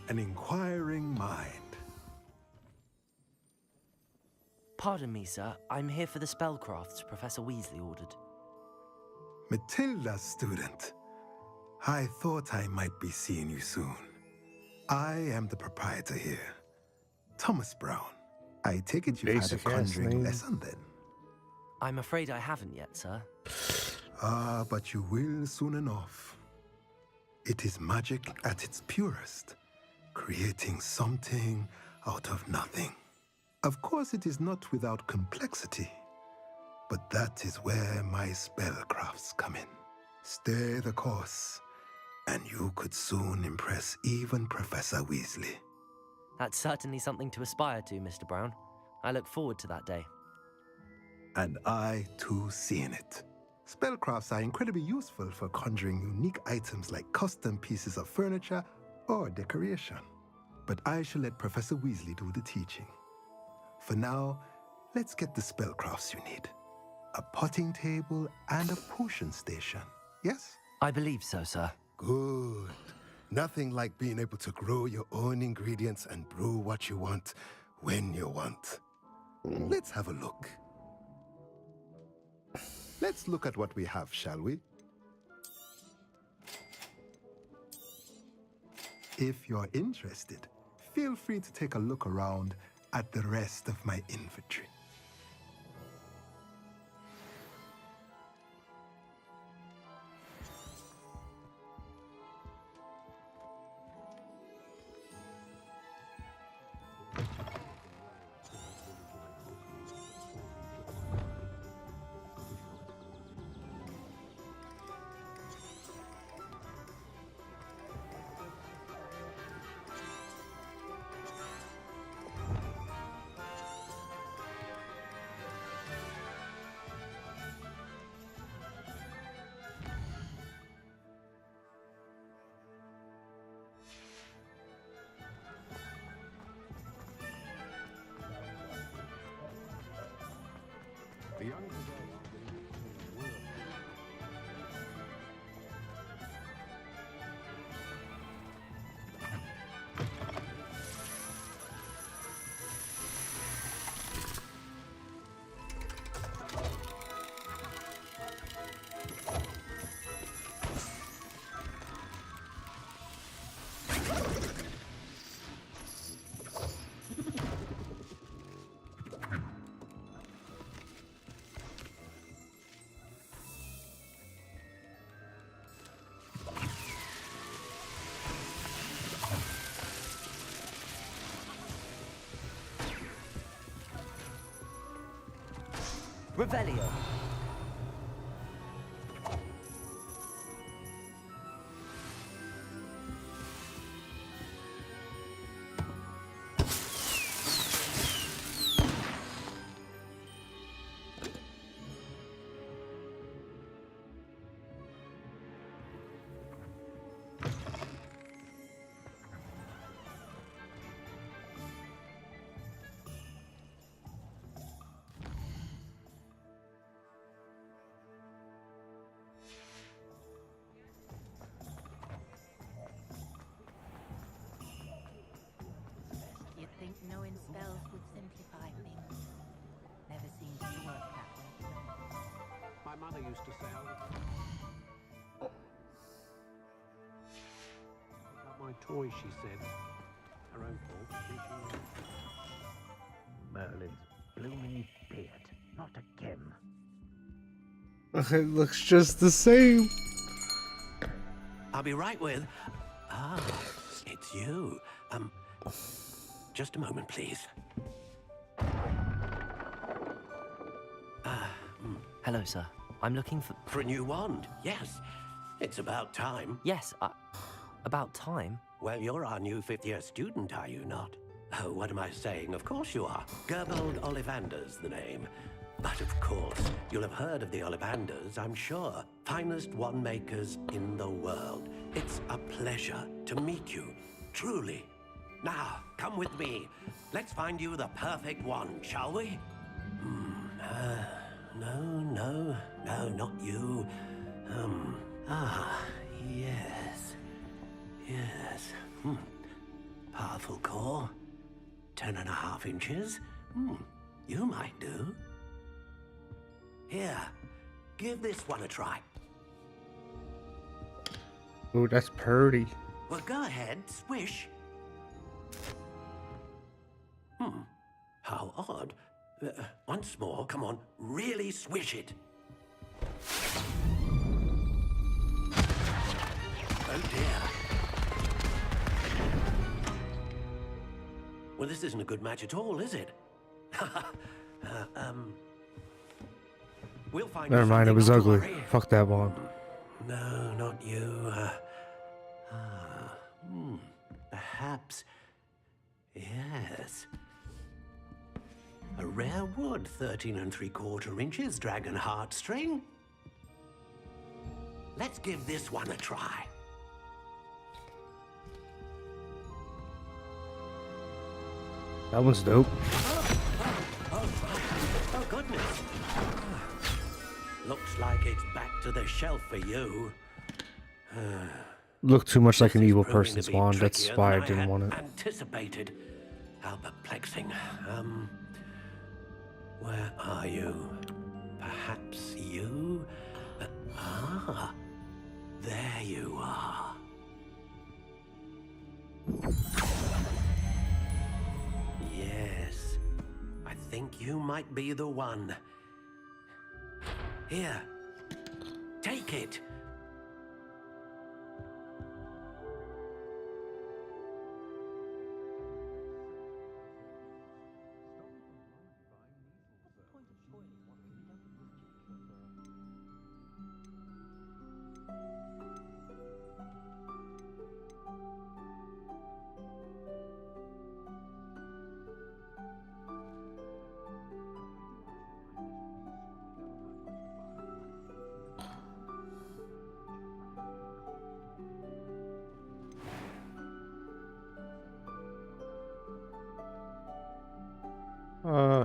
an inquiring mind. Pardon me, sir. I'm here for the spellcrafts Professor Weasley ordered. Matilda's student. I thought I might be seeing you soon. I am the proprietor here, Thomas Brown. I take it you've had a conjuring lesson then? I'm afraid I haven't yet, sir. But you will soon enough. It is magic at its purest, creating something out of nothing. Of course, it is not without complexity, but that is where my spellcrafts come in. Stay the course, and you could soon impress even Professor Weasley. That's certainly something to aspire to, Mr. Brown. I look forward to that day. And I, too, seeing it. Spellcrafts are incredibly useful for conjuring unique items like custom pieces of furniture or decoration. But I shall let Professor Weasley do the teaching. For now, let's get the spellcrafts you need. A potting table and a potion station, yes? I believe so, sir. Good. Nothing like being able to grow your own ingredients and brew what you want when you want. Let's have a look. Let's look at what we have, shall we? If you're interested, feel free to take a look around at the rest of my inventory. The young Revelio. You'd think knowing spells would simplify things. Never seems to work that way. My mother used to say, pick up my toy, she said. Her own fault. Merlin's blooming beard, not again. It looks just the same. I'll be right with... Ah, it's you. Just a moment, please. Hello, sir. I'm looking for... For a new wand, yes. It's about time. Yes, about time? Well, you're our new fifth-year student, are you not? Oh, what am I saying? Of course you are. Gerbold Ollivander's the name. But of course, you'll have heard of the Ollivanders, I'm sure. Finest wand makers in the world. It's a pleasure to meet you, truly. Now, come with me. Let's find you the perfect wand, shall we? No, not you. Yes. Powerful core. 10.5 inches. You might do. Here, give this one a try. Ooh, that's pretty. Well, go ahead, swish. How odd. Once more, come on, really swish it. Oh dear. Well, this isn't a good match at all, is it? We'll find. Never mind, it was ugly. Fuck that one. No, not you. Perhaps. Yes. A rare wood, 13 3/4 inches, dragon heartstring. Let's give this one a try. That one's dope. Oh, goodness. Looks like it's back to the shelf for you. Looked too much like an evil Proving to person's be wand. That's trickier why I than didn't had want it. Anticipated. How perplexing. Where are you? Perhaps you? There you are. Yes, I think you might be the one. Here, take it.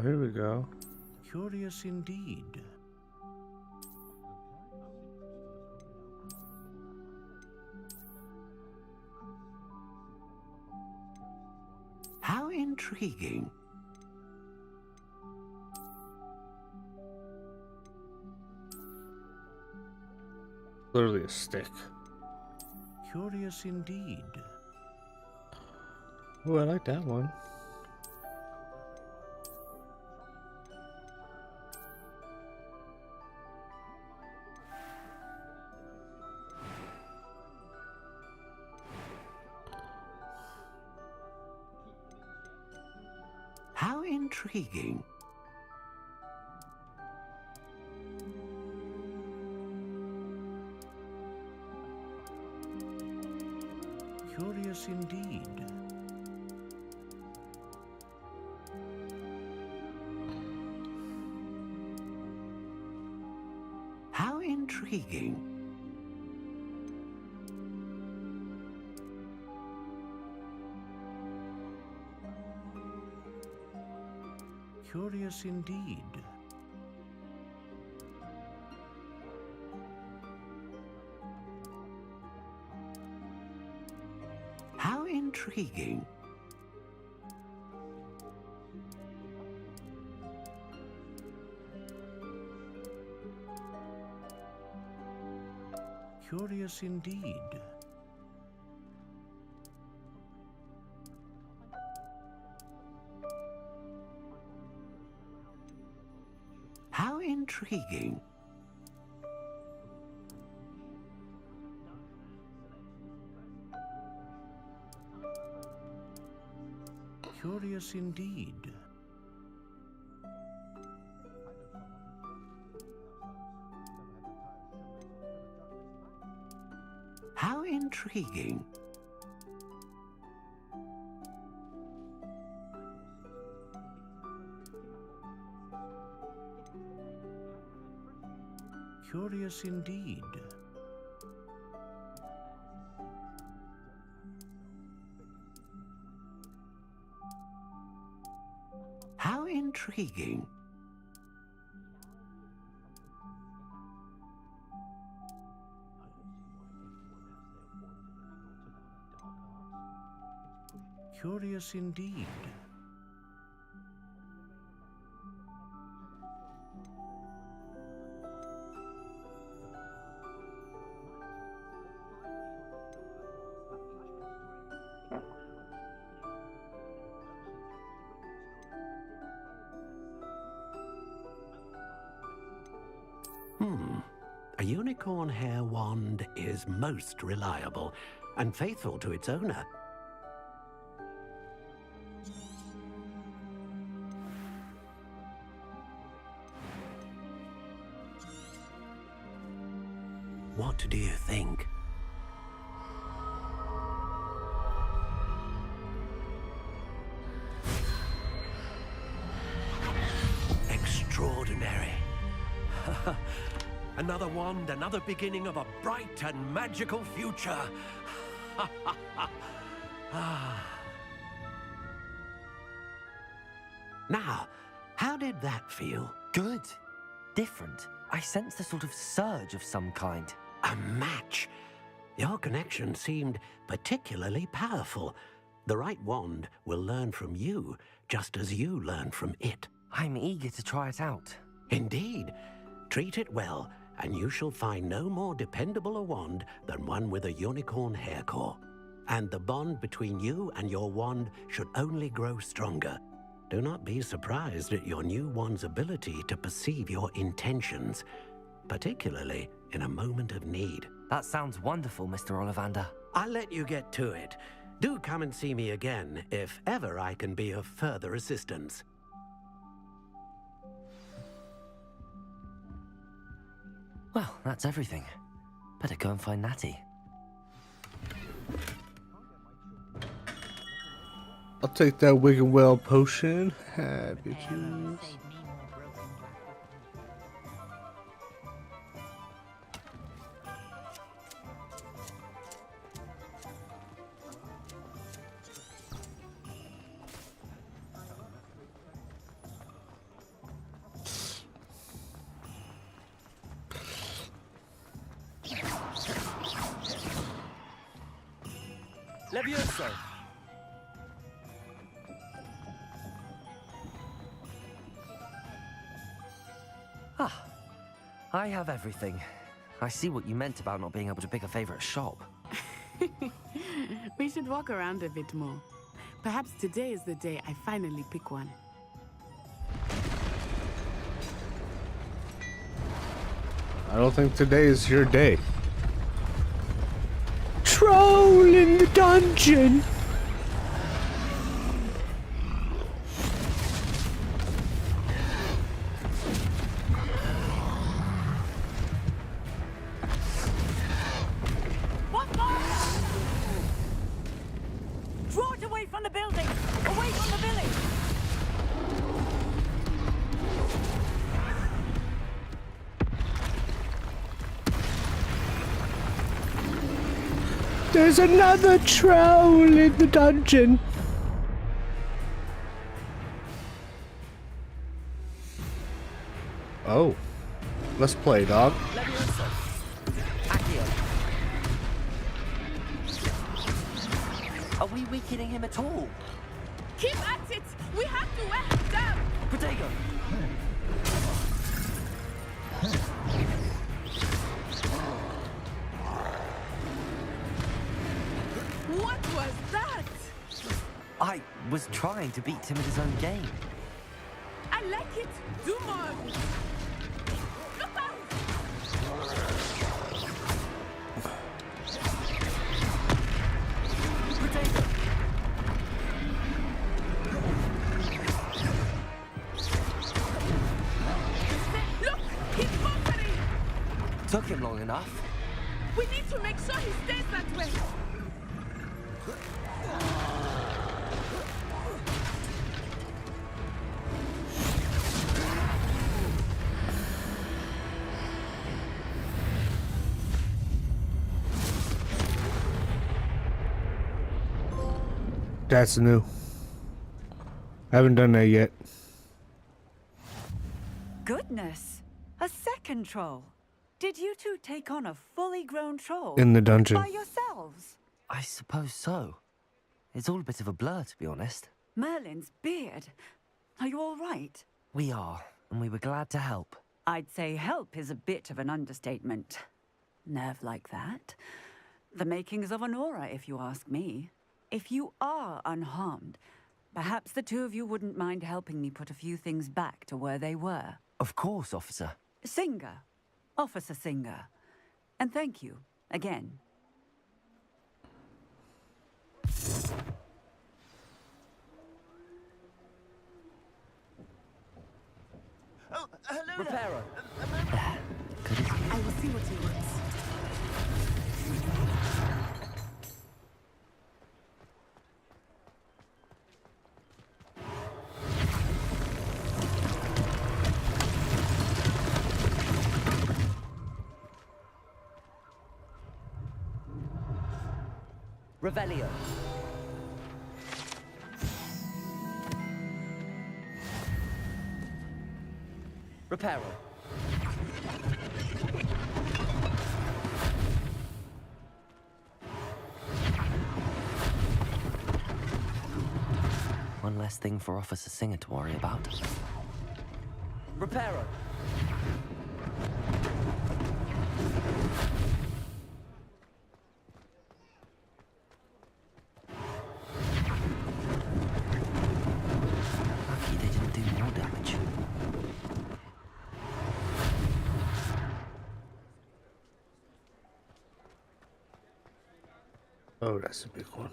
Here we go. Curious indeed. How intriguing. Literally a stick. Curious indeed. Oh, I like that one. How intriguing. Curious indeed. How intriguing. Curious indeed. How intriguing. Curious indeed. How intriguing. Curious indeed. How intriguing. Curious indeed. How intriguing. curious indeed. A unicorn hair wand is most reliable and faithful to its owner. What do you think? Extraordinary. Another wand, another beginning of a bright and magical future. Now, how did that feel? Good. Different. I sensed a sort of surge of some kind. A match. Your connection seemed particularly powerful. The right wand will learn from you, just as you learn from it. I'm eager to try it out. Indeed. Treat it well, and you shall find no more dependable a wand than one with a unicorn hair core. And the bond between you and your wand should only grow stronger. Do not be surprised at your new wand's ability to perceive your intentions, particularly in a moment of need. That sounds wonderful, Mr. Ollivander. I'll let you get to it. Do come and see me again if ever I can be of further assistance. Well, that's everything. Better go and find Natty. I'll take that Wig and Well potion. Happy juice. Levioso! Ah, I have everything. I see what you meant about not being able to pick a favorite shop. We should walk around a bit more. Perhaps today is the day I finally pick one. I don't think today is your day. Troll in the dungeon! What more? Draw it away from the building! Away from the village! There's another troll in the dungeon. Oh. Let's play, dog. Levioso! Accio! Are we weakening him at all? Keep at it! We have to wear him down! Protego! What was that? I was trying to beat him at his own game. I like it! Do more of it! Look out! Protego! Look! He's faltering! Took him long enough. We need to make sure he stays that way! That's new. I haven't done that yet. Goodness! A second troll! Did you two take on a fully grown troll? In the dungeon. By yourselves? I suppose so. It's all a bit of a blur, to be honest. Merlin's beard. Are you all right? We are, and we were glad to help. I'd say help is a bit of an understatement. Nerve like that. The makings of an aura, if you ask me. If you are unharmed, perhaps the two of you wouldn't mind helping me put a few things back to where they were. Of course, officer. Singer. Officer Singer. And thank you, again. Oh, hello Reparo. I will see what he wants. Revelio. Reparo. One less thing for Officer Singer to worry about. Reparo. Lucky they didn't do more damage. Oh, that's a big one.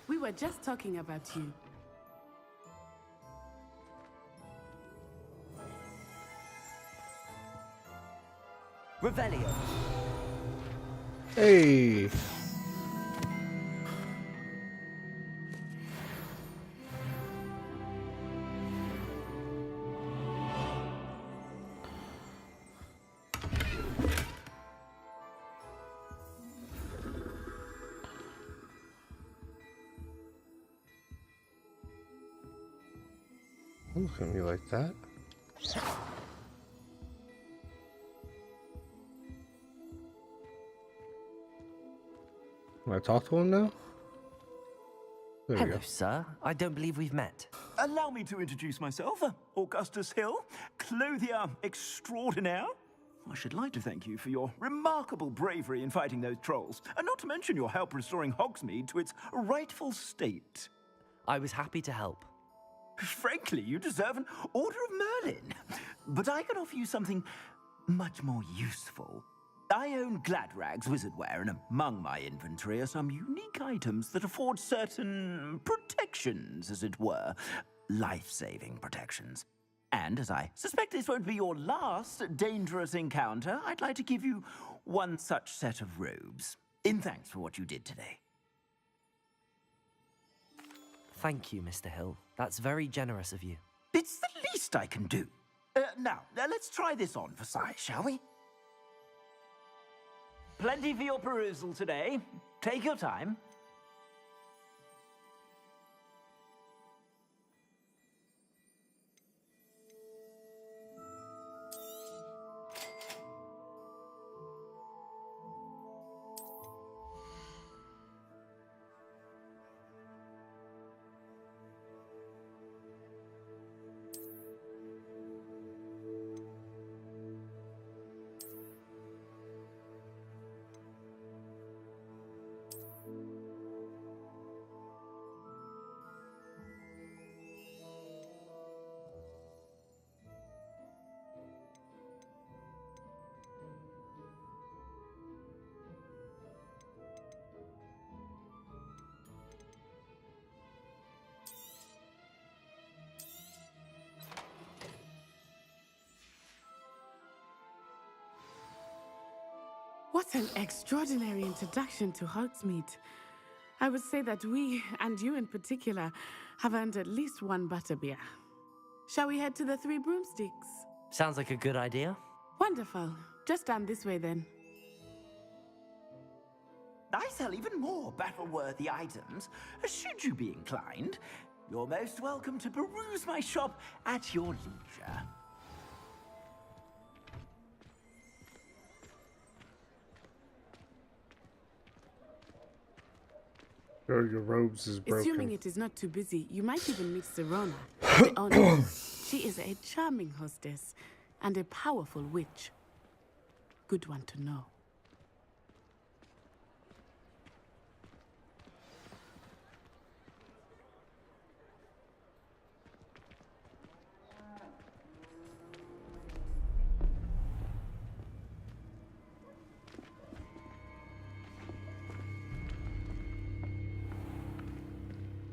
We were just talking about you. Revelio. Hey. Don't look at me like that. Can I talk to him now? There we Hello, go. sir. I don't believe we've met. Allow me to introduce myself, Augustus Hill, clothier extraordinaire. I should like to thank you for your remarkable bravery in fighting those trolls, and not to mention your help restoring Hogsmeade to its rightful state. I was happy to help. Frankly, you deserve an Order of Merlin. But I can offer you something much more useful. I own Gladrag's wizardware, and among my inventory are some unique items that afford certain protections, as it were. Life-saving protections. And as I suspect this won't be your last dangerous encounter, I'd like to give you one such set of robes, in thanks for what you did today. Thank you, Mr. Hill. That's very generous of you. It's the least I can do. Now, let's try this on for size, shall we? Plenty for your perusal today. Take your time. What an extraordinary introduction to Hogsmeade. I would say that we, and you in particular, have earned at least one butterbeer. Shall we head to the Three Broomsticks? Sounds like a good idea. Wonderful. Just down this way then. I sell even more battle-worthy items, should you be inclined. You're most welcome to peruse my shop at your leisure. Your robes is broken. Assuming it is not too busy, you might even meet Serona, the owner. She is a charming hostess and a powerful witch. Good one to know.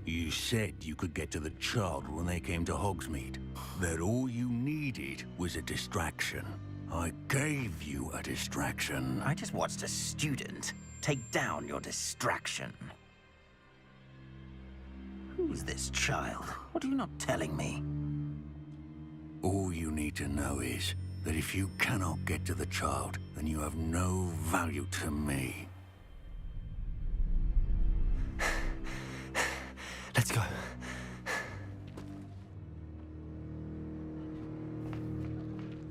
You said you could get to the child when they came to Hogsmeade. That all you needed was a distraction. I gave you a distraction. I just watched a student take down your distraction. Who's this child? What are you not telling me? All you need to know is that if you cannot get to the child, then you have no value to me. Let's go.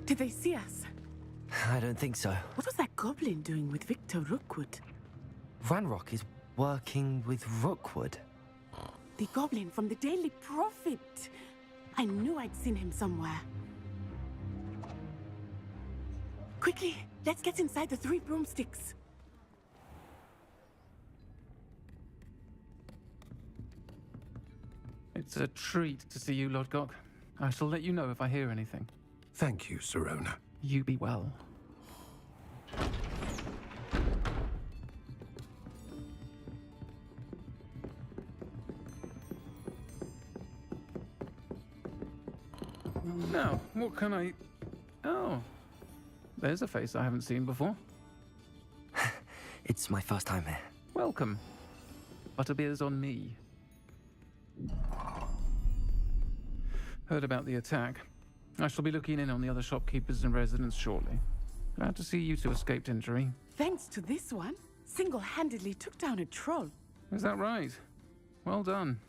Did they see us? I don't think so. What was that goblin doing with Victor Rookwood? Ranrock is working with Rookwood. The goblin from the Daily Prophet. I knew I'd seen him somewhere. Quickly, let's get inside the Three Broomsticks. It's a treat to see you, Lodgok. I shall let you know if I hear anything. Thank you, Serona. You be well. Now, what can I... Oh, there's a face I haven't seen before. It's my first time here. Welcome. Butterbeer's on me. Heard about the attack. I shall be looking in on the other shopkeepers and residents shortly. Glad to see you two escaped injury. Thanks to this one, single-handedly took down a troll. Is that right? Well done.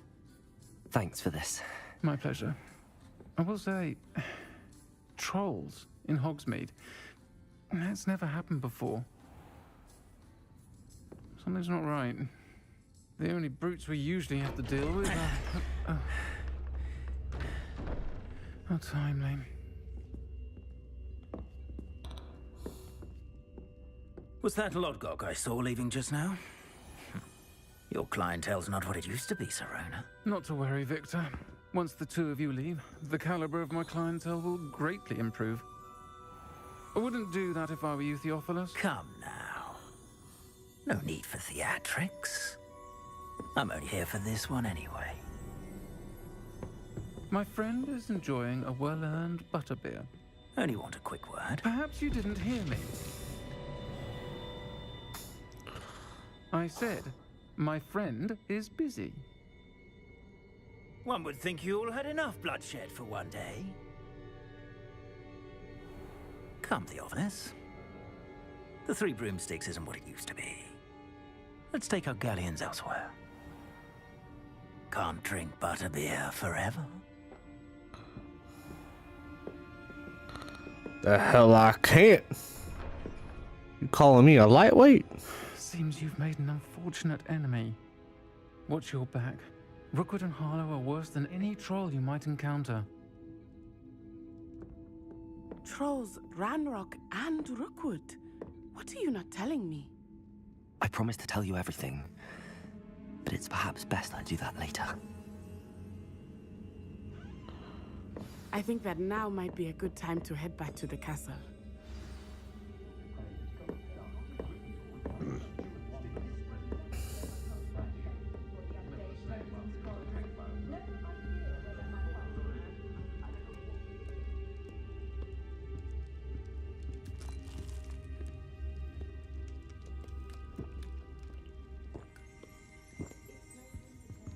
Thanks for this. My pleasure. I will say, trolls in Hogsmeade. That's never happened before. Something's not right. The only brutes we usually have to deal with are... How timely. Was that Lodgok I saw leaving just now? Your clientele's not what it used to be, Serona. Not to worry, Victor. Once the two of you leave, the caliber of my clientele will greatly improve. I wouldn't do that if I were you, Theophilus. Come now. No need for theatrics. I'm only here for this one anyway. My friend is enjoying a well-earned butterbeer. Only want a quick word. Perhaps you didn't hear me. I said, my friend is busy. One would think you all had enough bloodshed for one day. Come, Theophilus. The Three Broomsticks isn't what it used to be. Let's take our galleons elsewhere. Can't drink butterbeer forever. The hell I can't. You calling me a lightweight? Seems you've made an unfortunate enemy. Watch your back. Rookwood and Harlow are worse than any troll you might encounter. Trolls, Ranrock, and Rookwood. What are you not telling me? I promise to tell you everything, but it's perhaps best I do that later. I think that now might be a good time to head back to the castle.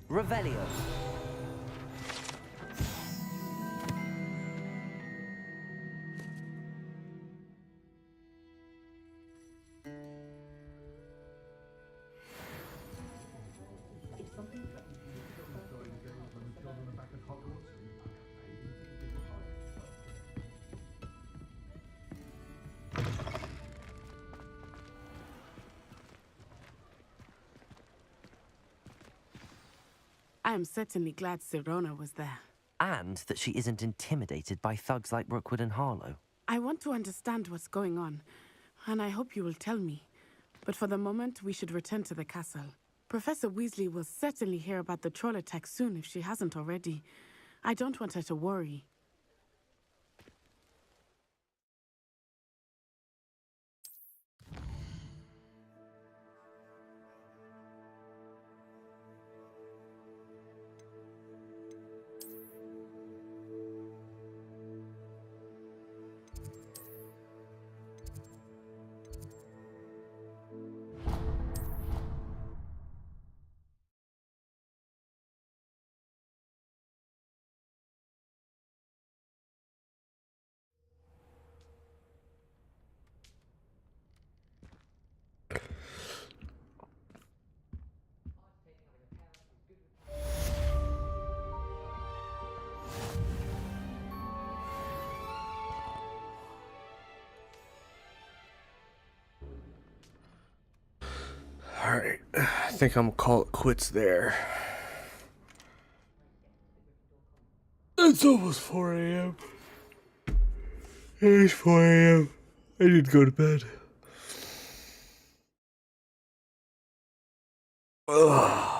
Revelio. I am certainly glad Sirona was there. And that she isn't intimidated by thugs like Rookwood and Harlow. I want to understand what's going on, and I hope you will tell me. But for the moment, we should return to the castle. Professor Weasley will certainly hear about the troll attack soon if she hasn't already. I don't want her to worry. Alright, I think I'm gonna call it quits there. It's almost 4 a.m. It is 4 a.m. I need to go to bed. Ugh.